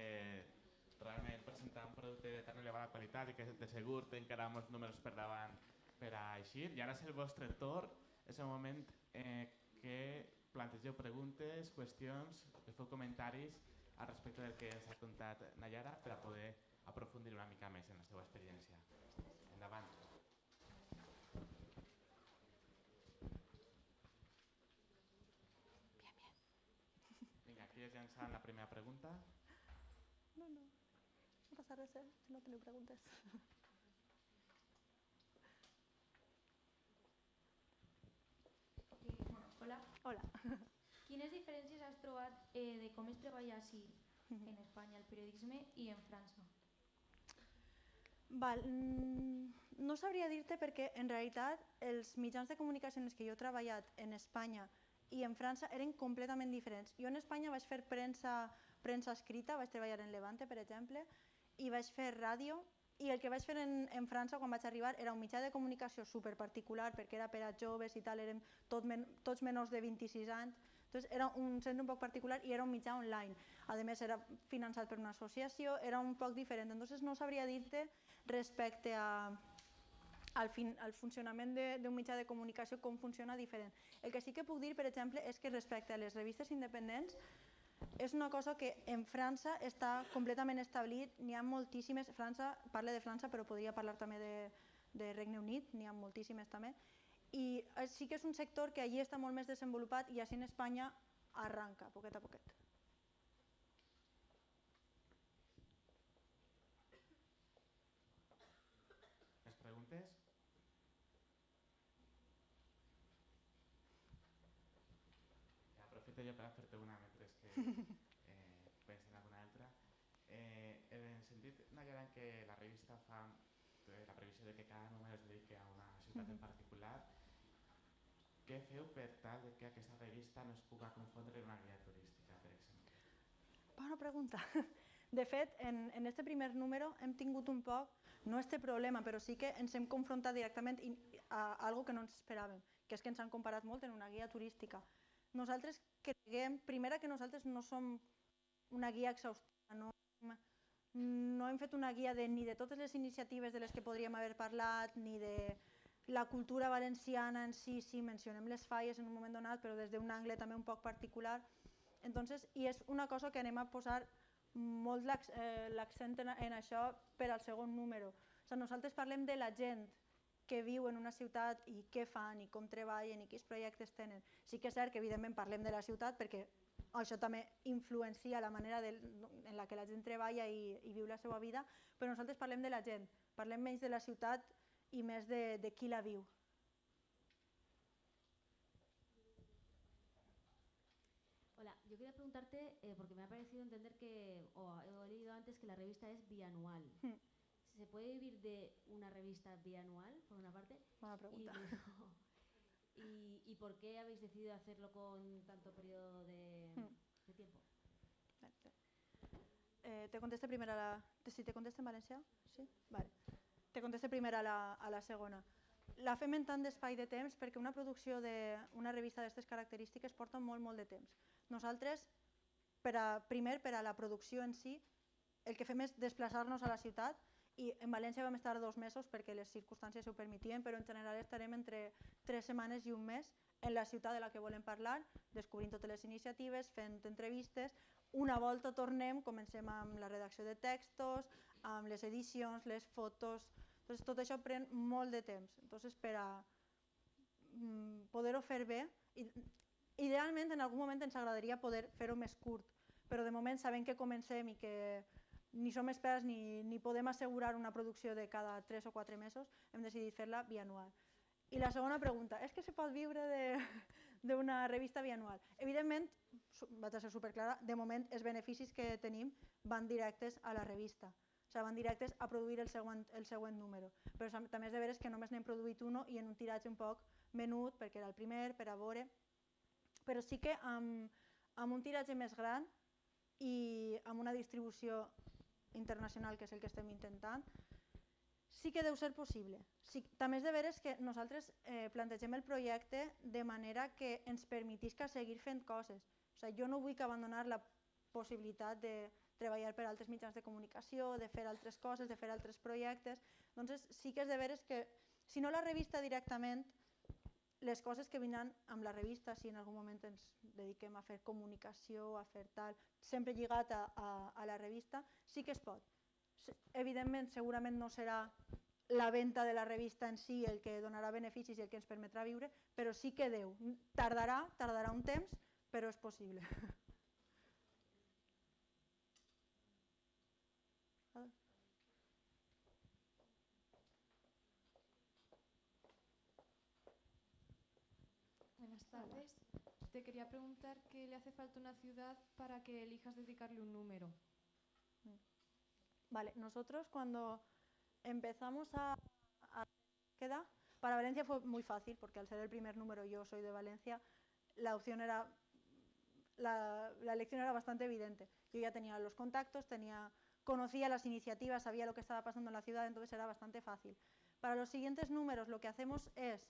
realment presenta un producte de tan elevada qualitat i que de segur té encara molts números per davant per a eixir. I ara és el vostre torn, és el moment que plantegeu preguntes, qüestions, que feu comentaris al respecte del que ens ha contat Nayara per a poder aprofundir una mica més en la seva experiència. Endavant. Vinga, qui és llançant la primera pregunta? No passa res, si no teniu preguntes. Hola. Hola. Quines diferències has trobat de com es treballa així en Espanya el periodisme i en França? Val, no sabria dir-te perquè en realitat els mitjans de comunicació en els que jo he treballat en Espanya i en França eren completament diferents. Jo en Espanya vaig fer premsa escrita, vaig treballar en Levante, per exemple, i vaig fer ràdio, i el que vaig fer en França quan vaig arribar era un mitjà de comunicació superparticular perquè era per a joves i tal, érem tots menors de 26 anys, entonces era un centre un poc particular i era un mitjà online. A més era finançat per una associació, era un poc diferent, entonces no sabria dir-te respecte al funcionament d'un mitjà de comunicació com funciona diferent. El que sí que puc dir, per exemple, és que respecte a les revistes independents és una cosa que en França està completament establit, n'hi ha moltíssimes, parla de França però podria parlar també de Regne Unit, n'hi ha moltíssimes també, i sí que és un sector que allí està molt més desenvolupat i així en Espanya arranca, poquet a poquet. Més preguntes? Aprofito jo per a fer-te una mentre que pensi en alguna altra. En el sentit, Nayara, en què la revista fa la previsió de que cada número es dediqui a una ciutat en particular, què feu per tal que aquesta revista no es pugui confondre en una guia turística, per exemple? Bona pregunta. De fet, en aquest primer número hem tingut un poc, no este problema, però sí que ens hem confrontat directament a algo que no ens esperàvem, que és que ens han comparat molt en una guia turística. Nosaltres creiem, primera, que nosaltres no som una guia exhaustiva, no hem fet una guia ni de totes les iniciatives de les que podríem haver parlat, ni de la cultura valenciana en si, sí, mencionem les falles en un moment donat, però des d'un angle també un poc particular. Entonces, i és una cosa que anem a posar molt l'accent en això per al segon número. O sigui, nosaltres parlem de la gent que viu en una ciutat i què fan i com treballen i quins projectes tenen. Sí que és cert que evidentment parlem de la ciutat perquè això també influencia la manera en la que la gent treballa i viu la seva vida, però nosaltres parlem de la gent, parlem menys de la ciutat i més de qui la viu. Hola, yo quería preguntarte, porque me ha parecido entender que, o he leído antes que la revista es bianual. ¿Se puede vivir de una revista bianual, por una parte? Buena pregunta. ¿Y por qué habéis decidido hacerlo con tanto periodo de tiempo? Te conteste primer si te conteste en valencià? Sí? Vale. Te conteste primer a la segona. La fem en tant d'espai de temps perquè una producció d'una revista d'aquestes característiques porta molt, molt de temps. Nosaltres, primer, per a la producció en si, el que fem és desplaçar-nos a la ciutat i en València vam estar 2 mesos perquè les circumstàncies ho permetien, però en general estarem entre 3 setmanes i un mes en la ciutat de la que volem parlar, descobrint totes les iniciatives, fent entrevistes. Una volta tornem, comencem amb la redacció de textos, amb les edicions, les fotos. Entonces, tot això pren molt de temps. Entonces, per a poder-ho fer bé, idealment en algun moment ens agradaria poder fer-ho més curt, però de moment sabem que comencem i que ni som experts ni podem assegurar una producció de cada 3 o 4 mesos, hem decidit fer-la bianual. I la segona pregunta, és que se pot viure d'una revista bianual? Evidentment, vaig a ser superclara, de moment els beneficis que tenim van directes a la revista, o sigui, van directes a produir el següent número, però també és de veres que només n'hem produït un i en un tiratge un poc menut, perquè era el primer, per a veure, però sí que amb un tiratge més gran i amb una distribució internacional, que és el que estem intentant, sí que deu ser possible. Sí, també és de veres que nosaltres plantegem el projecte de manera que ens permetisca seguir fent coses. O sigui, jo no vull abandonar la possibilitat de treballar per altres mitjans de comunicació, de fer altres coses, de fer altres projectes. Doncs sí que és de veres que, si no la revista directament, les coses que vindran amb la revista, si en algun moment ens dediquem a fer comunicació, a fer tal, sempre lligat a la revista, sí que es pot. Evidentment, segurament no serà la venda de la revista en si el que donarà beneficis i el que ens permetrà viure, però sí que deu. Tardarà un temps, però és possible. Buenas tardes. Te quería preguntar qué le hace falta a una ciudad para que elijas dedicarle un número. Vale, nosotros cuando empezamos a quedar, para Valencia fue muy fácil, porque al ser el primer número, yo soy de Valencia, la opción era, la elección era bastante evidente. Yo ya tenía los contactos, conocía las iniciativas, sabía lo que estaba pasando en la ciudad, entonces era bastante fácil. Para los siguientes números lo que hacemos es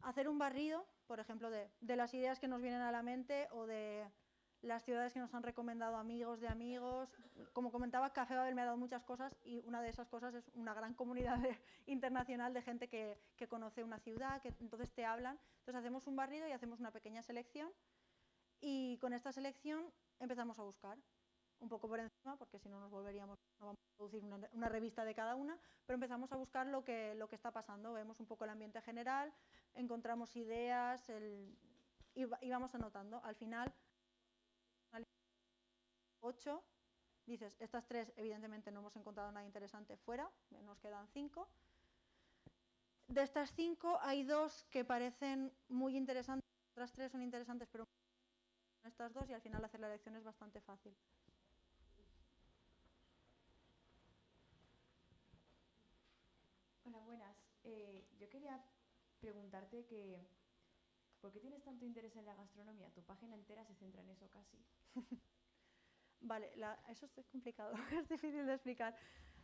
hacer un barrido, por ejemplo, de las ideas que nos vienen a la mente o de las ciudades que nos han recomendado amigos de amigos. Como comentaba, Café Babel me ha dado muchas cosas y una de esas cosas es una gran comunidad internacional de gente que conoce una ciudad, que entonces te hablan. Entonces hacemos un barrido y hacemos una pequeña selección y con esta selección empezamos a buscar un poco por encima, porque si no nos volveríamos, no vamos a producir una revista de cada una, pero empezamos a buscar lo que está pasando, vemos un poco el ambiente general, encontramos ideas y vamos anotando. Al final, 8, dices, estas 3 evidentemente no hemos encontrado nada interesante fuera, nos quedan 5. De estas 5 hay 2 que parecen muy interesantes, otras 3 son interesantes, pero estas 2 y al final hacer la elección es bastante fácil. Hola, buenas. Yo quería preguntarte ¿por qué tienes tanto interés en la gastronomía? Tu página entera se centra en eso casi. Vale, eso es complicado, es difícil de explicar.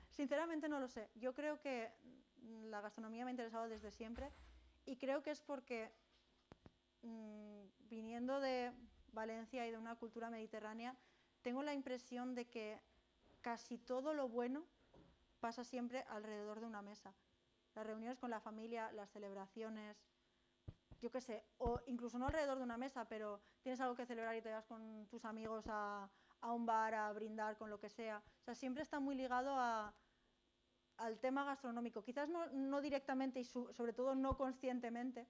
Sinceramente no lo sé. Yo creo que la gastronomía me ha interesado desde siempre y creo que es porque viniendo de Valencia y de una cultura mediterránea, tengo la impresión de que casi todo lo bueno pasa siempre alrededor de una mesa. Las reuniones con la familia, las celebraciones, yo qué sé, o incluso no alrededor de una mesa, pero tienes algo que celebrar y te vas con tus amigos a un bar, a brindar, con lo que sea. O sea, siempre está muy ligado al tema gastronómico. Quizás no directamente y sobre todo no conscientemente,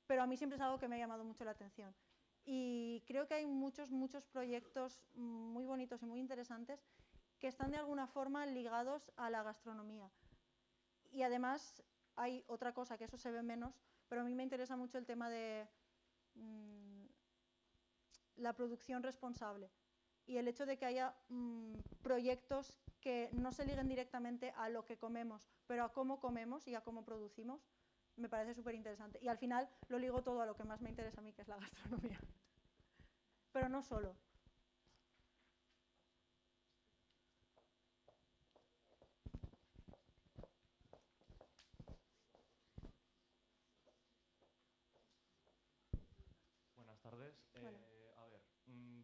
pero a mí siempre es algo que me ha llamado mucho la atención. Y creo que hay muchos proyectos muy bonitos y muy interesantes que están de alguna forma ligados a la gastronomía. Y además hay otra cosa, que eso se ve menos, pero a mí me interesa mucho el tema de la producción responsable y el hecho de que haya proyectos que no se liguen directamente a lo que comemos, pero a cómo comemos y a cómo producimos, me parece súper interesante. Y al final lo ligo todo a lo que más me interesa a mí, que es la gastronomía. Pero no solo. Buenas tardes. A ver,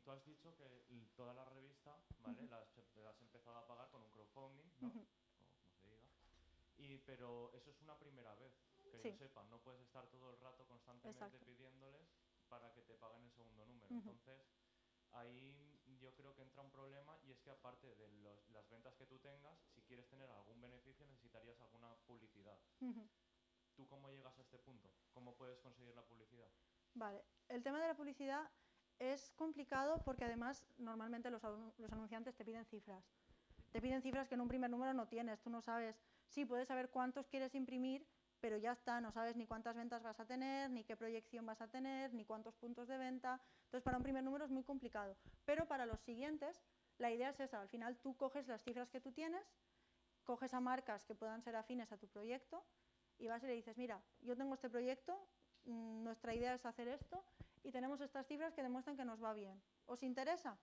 tú has dicho que toda la revista, ¿vale? Las has empezado a pagar con un crowdfunding, ¿no? O como se diga. Pero eso es una primera vez, que Sí. yo sepa. No puedes estar todo el rato constantemente Exacto. pidiéndoles para que te paguen el segundo número. Ujú. Entonces, ahí yo creo que entra un problema y es que aparte de las ventas que tú tengas, si quieres tener algún beneficio necesitarías alguna publicidad. ¿Tú cómo llegas a este punto? ¿Cómo puedes conseguir la publicidad? Vale, el tema de la publicidad es complicado porque además normalmente los anunciantes te piden cifras. Te piden cifras que en un primer número no tienes, tú no sabes. Sí, puedes saber cuántos quieres imprimir, pero ya está, no sabes ni cuántas ventas vas a tener, ni qué proyección vas a tener, ni cuántos puntos de venta. Entonces para un primer número es muy complicado. Pero para los siguientes, la idea es esa, al final tú coges las cifras que tú tienes, coges a marcas que puedan ser afines a tu proyecto y vas y le dices, mira, yo tengo este proyecto, nuestra idea es hacer esto y tenemos estas cifras que demuestran que nos va bien. ¿Os interesa?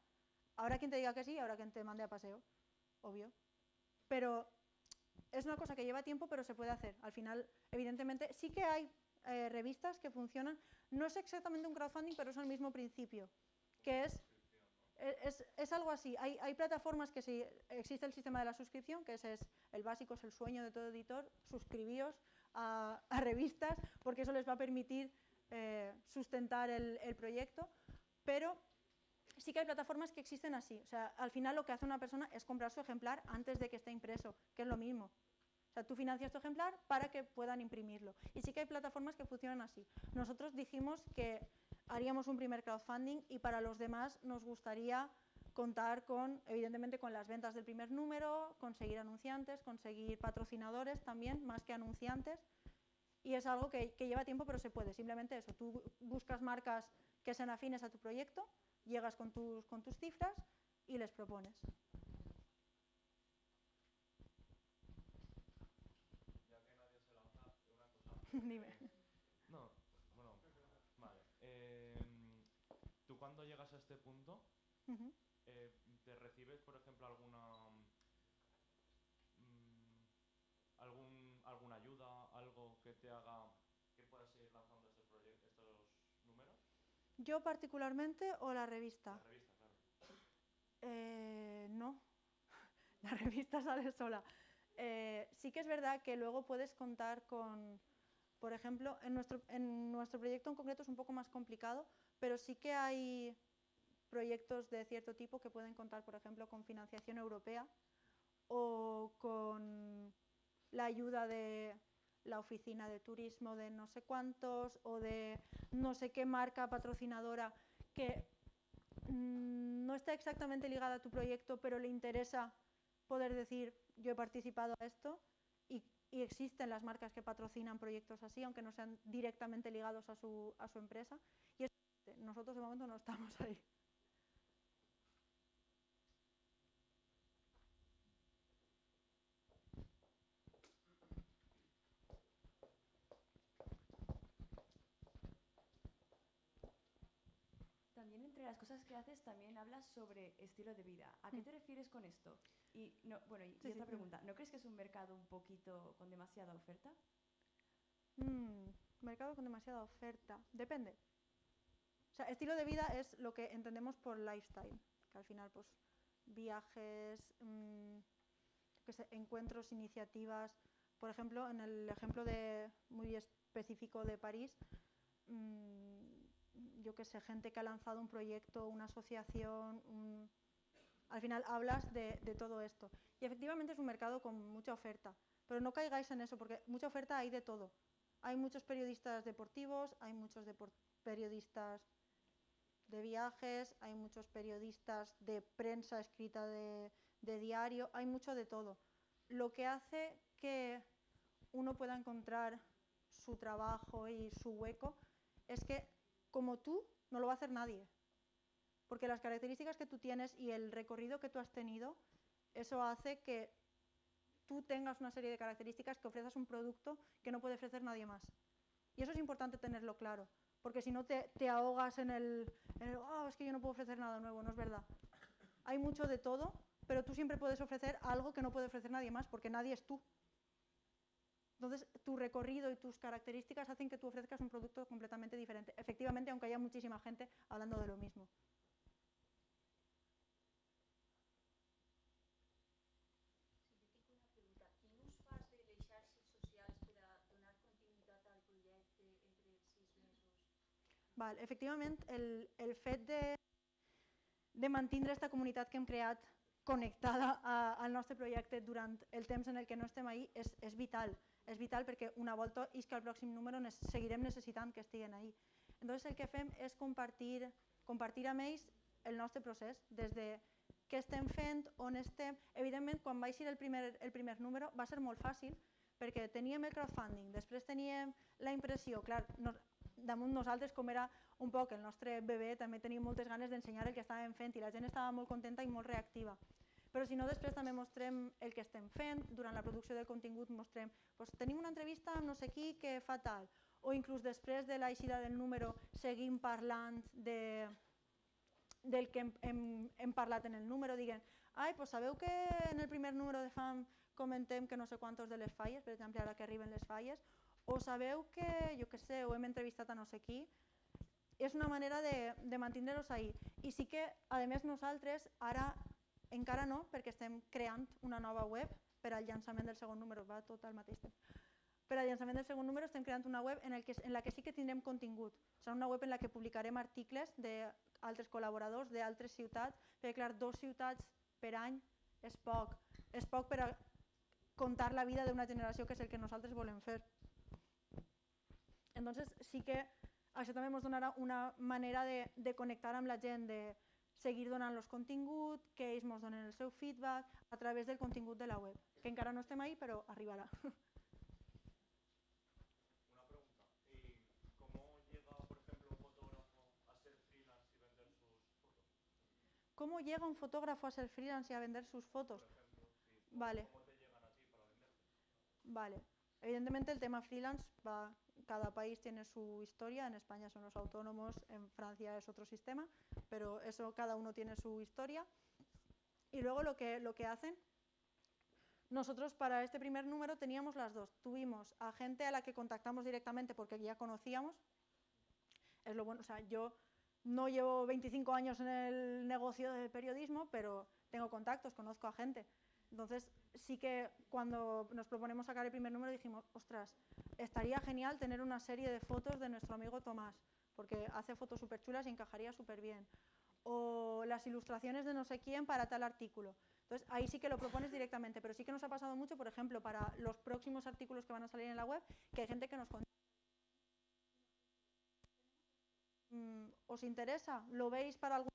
Habrá quien te diga que sí, habrá quien te mande a paseo, obvio. Pero es una cosa que lleva tiempo, pero se puede hacer. Al final, evidentemente, sí que hay revistas que funcionan. No es exactamente un crowdfunding, pero es el mismo principio, que es algo así. Hay plataformas que sí, existe el sistema de la suscripción, que ese es el básico, es el sueño de todo editor. Suscribíos a revistas, porque eso les va a permitir sustentar el proyecto, pero sí que hay plataformas que existen así. O sea, al final lo que hace una persona es comprar su ejemplar antes de que esté impreso, que es lo mismo. O sea, tú financias tu ejemplar para que puedan imprimirlo. Y sí que hay plataformas que funcionan así. Nosotros dijimos que haríamos un primer crowdfunding y para los demás nos gustaría contar con, evidentemente, con las ventas del primer número, conseguir anunciantes, conseguir patrocinadores también, más que anunciantes. Y es algo que lleva tiempo, pero se puede. Simplemente eso, tú buscas marcas que sean afines a tu proyecto, llegas con tus cifras y les propones. Ya que nadie se lanza, una cosa. Dime. No, bueno, vale. Tú cuando llegas a este punto, ¿te recibes, por ejemplo, alguna ayuda, algo que te haga que puedas seguir lanzando estos números? ¿Yo particularmente o la revista? La revista, claro. No, la revista sale sola. Sí que es verdad que luego puedes contar con, por ejemplo, en nuestro proyecto en concreto es un poco más complicado, pero sí que hay proyectos de cierto tipo que pueden contar, por ejemplo, con financiación europea o con la ayuda de la oficina de turismo de no sé cuántos o de no sé qué marca patrocinadora que no está exactamente ligada a tu proyecto, pero le interesa poder decir yo he participado a esto y existen las marcas que patrocinan proyectos así, aunque no sean directamente ligados a su empresa. Y nosotros de momento no estamos ahí. También entre las cosas que haces también hablas sobre estilo de vida. ¿A qué te refieres con esto? Y bueno, y otra pregunta, ¿no crees que es un mercado un poquito con demasiada oferta? Mercado con demasiada oferta. Depende. O sea, estilo de vida es lo que entendemos por lifestyle, que al final, pues, viajes, encuentros, iniciativas. Por ejemplo, en el ejemplo muy específico de París, yo qué sé, gente que ha lanzado un proyecto, una asociación, al final hablas de todo esto. Y efectivamente es un mercado con mucha oferta, pero no caigáis en eso, porque mucha oferta hay de todo. Hay muchos periodistas deportivos, hay muchos periodistas de viajes, hay muchos periodistas de prensa escrita de diario, hay mucho de todo. Lo que hace que uno pueda encontrar su trabajo y su hueco es que como tú no lo va a hacer nadie, porque las características que tú tienes y el recorrido que tú has tenido, eso hace que tú tengas una serie de características que ofrezcas un producto que no puede ofrecer nadie más. Y eso es importante tenerlo claro, porque si no te ahogas en es que yo no puedo ofrecer nada nuevo, no es verdad. Hay mucho de todo, pero tú siempre puedes ofrecer algo que no puede ofrecer nadie más, porque nadie es tú. Entonces, tu recorrido y tus características hacen que tú ofrezcas un producto completamente diferente. Efectivamente, aunque haya muchísima gente hablando de lo mismo. Val, efectivament, el fet de mantenir aquesta comunitat que hem creat connectada al nostre projecte durant el temps en el que no estem ahí és vital. És vital perquè una volta és que al pròxim número seguirem necessitant que estiguen ahí. Entonces el que fem és compartir amb ells el nostre procés, des de què estem fent, on estem. Evidentment, quan va eixir el primer número va ser molt fàcil perquè teníem el crowdfunding, després teníem la impressió, clar, damunt nosaltres, com era un poc el nostre bebè, també teníem moltes ganes d'ensenyar el que estàvem fent i la gent estava molt contenta i molt reactiva. Però si no, després també mostrem el que estem fent, durant la producció del contingut mostrem tenim una entrevista amb no sé qui que fa tal, o inclús després de l'eixida del número seguim parlant del que hem parlat en el número, diguem, sabeu que en el primer número de FAM comentem que no sé quantos de les falles, per exemple, ara que arriben les falles, o sabeu que, jo què sé, o hem entrevistat a no sé qui, és una manera de mantenir-los ahí. I sí que, a més, nosaltres ara encara no, perquè estem creant una nova web per al llançament del segon número, va tot al mateix temps. Per al llançament del segon número estem creant una web en la que sí que tindrem contingut. Serà una web en la que publicarem articles d'altres col·laboradors d'altres ciutats, perquè clar, 2 ciutats per any és poc. És poc per a contar la vida d'una generació, que és el que nosaltres volem fer. Entonces sí que això també ens donarà una manera de connectar amb la gent, de seguir donant-los contingut, que ells ens donen el seu feedback a través del contingut de la web, que encara no estem ahí, però arribarà. Una pregunta. ¿Y cómo llega, por ejemplo, un fotógrafo a ser freelance y vender sus fotos? ¿Cómo llega un fotógrafo a ser freelance y a vender sus fotos? Por ejemplo, sí. Vale. ¿Cómo te llegan a ti para venderte? Vale. Evidentemente el tema freelance va, cada país tiene su historia, en España son los autónomos, en Francia es otro sistema, pero eso cada uno tiene su historia. Y luego lo que hacen, nosotros para este primer número teníamos las dos. Tuvimos a gente a la que contactamos directamente porque ya conocíamos. Es lo bueno, o sea, yo no llevo 25 años en el negocio del periodismo, pero tengo contactos, conozco a gente. Entonces sí que cuando nos proponemos sacar el primer número dijimos, ostras, estaría genial tener una serie de fotos de nuestro amigo Tomás, porque hace fotos súper chulas y encajaría súper bien. O las ilustraciones de no sé quién para tal artículo. Entonces ahí sí que lo propones directamente, pero sí que nos ha pasado mucho, por ejemplo, para los próximos artículos que van a salir en la web, que hay gente que nos contacta. ¿Os interesa? ¿Lo veis para algún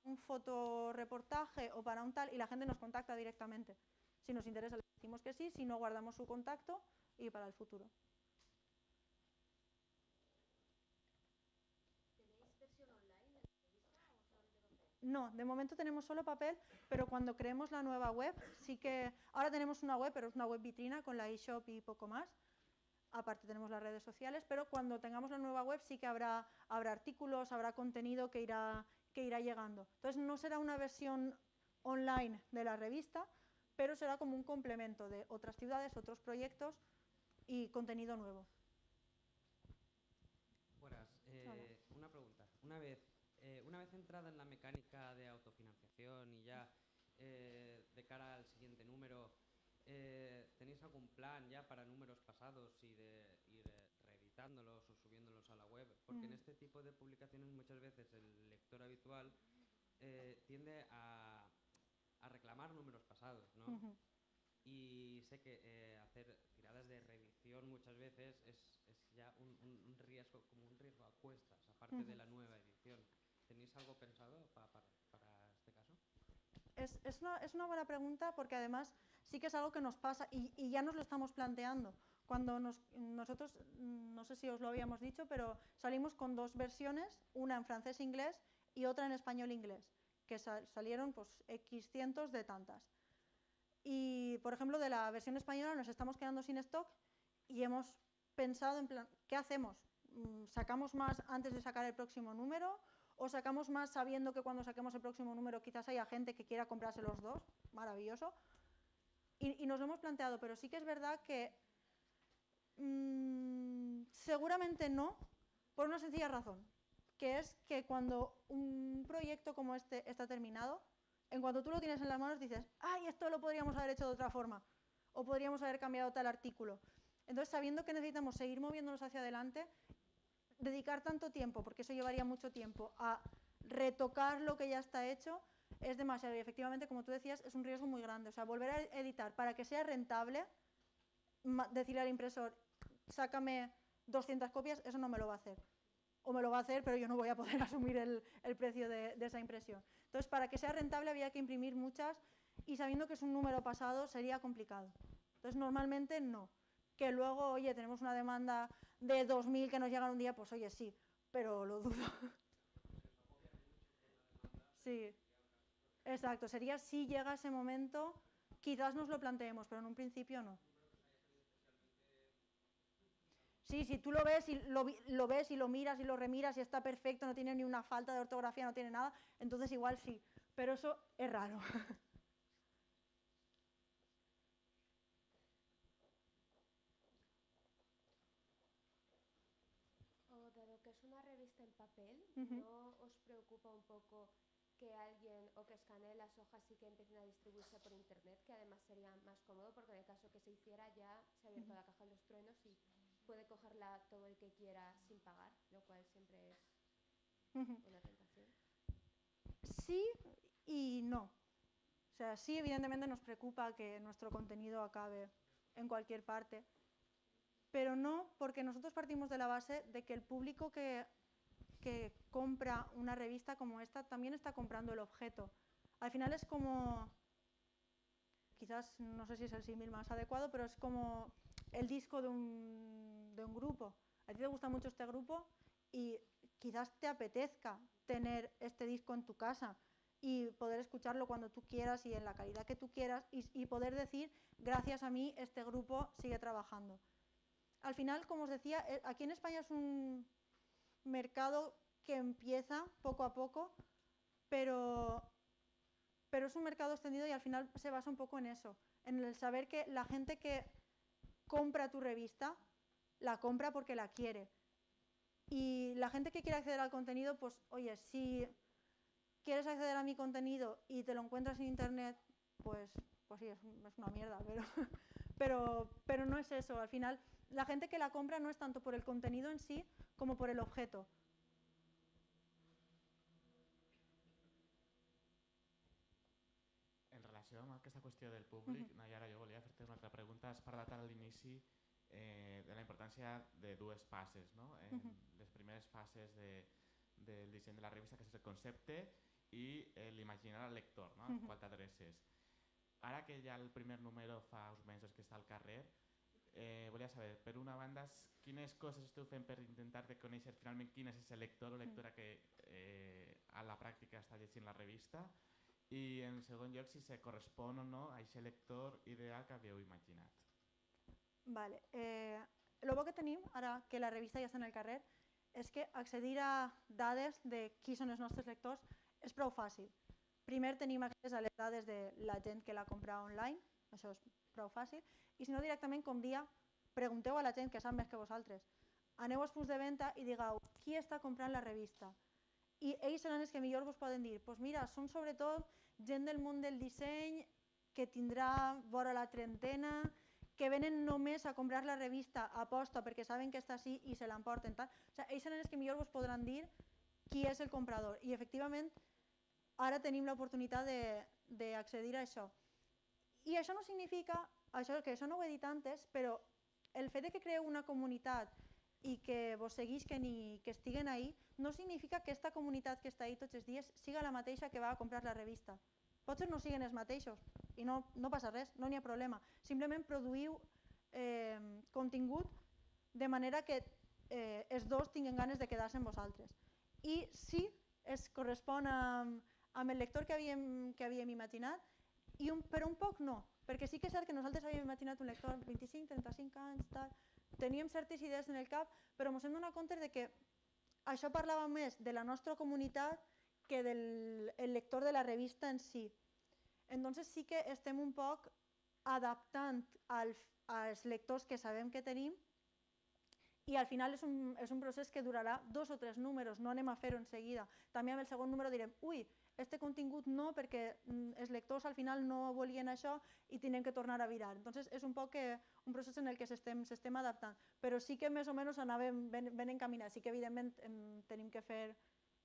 un fotoreportaje o para un tal? Y la gente nos contacta directamente. Si nos interesa, le decimos que sí, si no, guardamos su contacto y para el futuro. ¿Tenéis versión online de la revista o solamente papel? No, de momento tenemos solo papel, pero cuando creemos la nueva web, sí que... Ahora tenemos una web, pero es una web vitrina con la eShop y poco más. Aparte tenemos las redes sociales, pero cuando tengamos la nueva web sí que habrá artículos, habrá contenido que irá llegando. Entonces no será una versión online de la revista, pero será como un complemento de otras ciudades, otros proyectos y contenido nuevo. Buenas, una pregunta. Una vez entrada en la mecánica de autofinanciación y ya de cara al siguiente número, ¿tenéis algún plan ya para números pasados y de ir reeditándolos o subiéndolos a la web? Porque en este tipo de publicaciones muchas veces el lector habitual tiende a reclamar números pasados, ¿no? Y sé que hacer tiradas de reedición muchas veces es ya un riesgo, como un riesgo a cuestas, aparte de la nueva edición. ¿Tenéis algo pensado para este caso? Es una buena pregunta porque además sí que es algo que nos pasa y ya nos lo estamos planteando. Cuando nosotros, no sé si os lo habíamos dicho, pero salimos con 2 versiones, una en francés e inglés y otra en español e inglés, que salieron pues X cientos de tantas. Y por ejemplo de la versión española nos estamos quedando sin stock y hemos pensado en plan, ¿qué hacemos? ¿Sacamos más antes de sacar el próximo número? ¿O sacamos más sabiendo que cuando saquemos el próximo número quizás haya gente que quiera comprarse los 2? Maravilloso. Y nos lo hemos planteado, pero sí que es verdad que seguramente no, por una sencilla razón, que es que cuando un proyecto como este está terminado, en cuanto tú lo tienes en las manos dices, ¡ay, esto lo podríamos haber hecho de otra forma! O podríamos haber cambiado tal artículo. Entonces, sabiendo que necesitamos seguir moviéndonos hacia adelante, dedicar tanto tiempo, porque eso llevaría mucho tiempo, a retocar lo que ya está hecho, es demasiado. Y efectivamente, como tú decías, es un riesgo muy grande. O sea, volver a editar para que sea rentable, decirle al impresor, sácame 200 copias, eso no me lo va a hacer. O me lo va a hacer, pero yo no voy a poder asumir el precio de esa impresión. Entonces, para que sea rentable había que imprimir muchas y sabiendo que es un número pasado sería complicado. Entonces, normalmente no. Que luego, oye, tenemos una demanda de 2000 que nos llegan un día, pues oye, sí, pero lo dudo. Sí, exacto. Sería si llega ese momento, quizás nos lo planteemos, pero en un principio no. Sí, si tú lo ves y lo miras y lo remiras y está perfecto, no tiene ni una falta de ortografía, no tiene nada, entonces igual sí, pero eso es raro. es una revista en papel, Ujú. ¿no os preocupa un poco que alguien o que escanee las hojas y que empiecen a distribuirse por internet, que además sería más cómodo porque en el caso que se hiciera ya se ha abierto la caja de los truenos y puede cogerla todo el que quiera sin pagar, lo cual siempre es Ujú. una tentación? Sí y no. O sea, sí, evidentemente nos preocupa que nuestro contenido acabe en cualquier parte, pero no porque nosotros partimos de la base de que el público que compra una revista como esta también está comprando el objeto. Al final es como, quizás no sé si es el símil más adecuado, pero es como el disco de un grupo. A ti te gusta mucho este grupo y quizás te apetezca tener este disco en tu casa y poder escucharlo cuando tú quieras y en la calidad que tú quieras y poder decir, gracias a mí este grupo sigue trabajando. Al final, como os decía, aquí en España es un mercado que empieza poco a poco, pero es un mercado extendido y al final se basa un poco en eso, en el saber que la gente que compra tu revista, la compra porque la quiere. Y la gente que quiere acceder al contenido, pues oye, si quieres acceder a mi contenido y te lo encuentras en internet, pues sí, es una mierda, pero no es eso. Al final, la gente que la compra no es tanto por el contenido en sí como por el objeto. En relació amb aquesta qüestió del públic, Nayara, jo volia fer-te una altra pregunta. Has parlat a l'inici de la importància de dues fases, no? Les primeres fases del disseny de la revista, que és el concepte, i l'imaginar al lector, no? Al qual t'adreces. Ara que ja el primer número fa uns mesos que està al carrer, volia saber, per una banda, quines coses esteu fent per intentar de conèixer finalment quin és aquest lector o lectora que a la pràctica està llegint la revista, i en segon lloc si se correspon o no a aquest lector ideal que havíeu imaginat. Vale. Lo bo que tenim, ara que la revista ja està en el carrer, és que accedir a dades de qui són els nostres lectors és prou fàcil. Primer tenim accés a les dades de la gent que la compra online, això és prou fàcil, i si no directament, com dia, pregunteu a la gent que sap més que vosaltres. Aneu als punts de venda i digueu qui està comprant la revista. I ells seran els que millor vos poden dir, doncs mira, són sobretot gent del món del disseny que tindrà vora la trentena, que venen només a comprar la revista aposta perquè saben que està així i se l'emporten. O sigui, ells seran els que millor vos podran dir qui és el comprador. I efectivament, ara tenim l'oportunitat d'accedir a això. I això no significa, que això no ho he dit antes, però el fet que creeu una comunitat i que vos seguisquen i que estiguen ahí, no significa que aquesta comunitat que està ahí tots els dies siga la mateixa que va a comprar la revista. Potser no siguen els mateixos i no passa res, no n'hi ha problema. Simplement produïu contingut de manera que els dos tinguin ganes de quedar-se amb vosaltres. I sí, es correspon amb el lector que havíem imaginat, però un poc no, perquè sí que és cert que nosaltres havíem imaginat un lector 25, 35 anys, teníem certes idees en el cap, però ens hem donat compte que això parlava més de la nostra comunitat que del lector de la revista en si. Entonces sí que estem un poc adaptant als lectors que sabem que tenim i al final és un procés que durarà 2 o 3 números, no anem a fer-ho en seguida. També amb el segon número direm, ui, este contingut no, perquè els lectors al final no volien això i tenen que tornar a virar. Entonces és un poc un procés en el que s'estem adaptant, però sí que més o menys anàvem ben encaminats. Sí que evidentment tenim que fer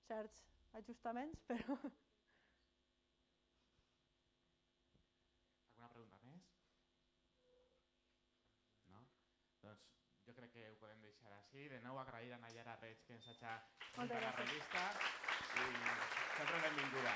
certs ajustaments, però... Alguna pregunta més? No? Doncs jo crec que ho podem deixar així. De nou agrair a Nayara Reig que ens hagi presentat la revista i sempre benvinguda.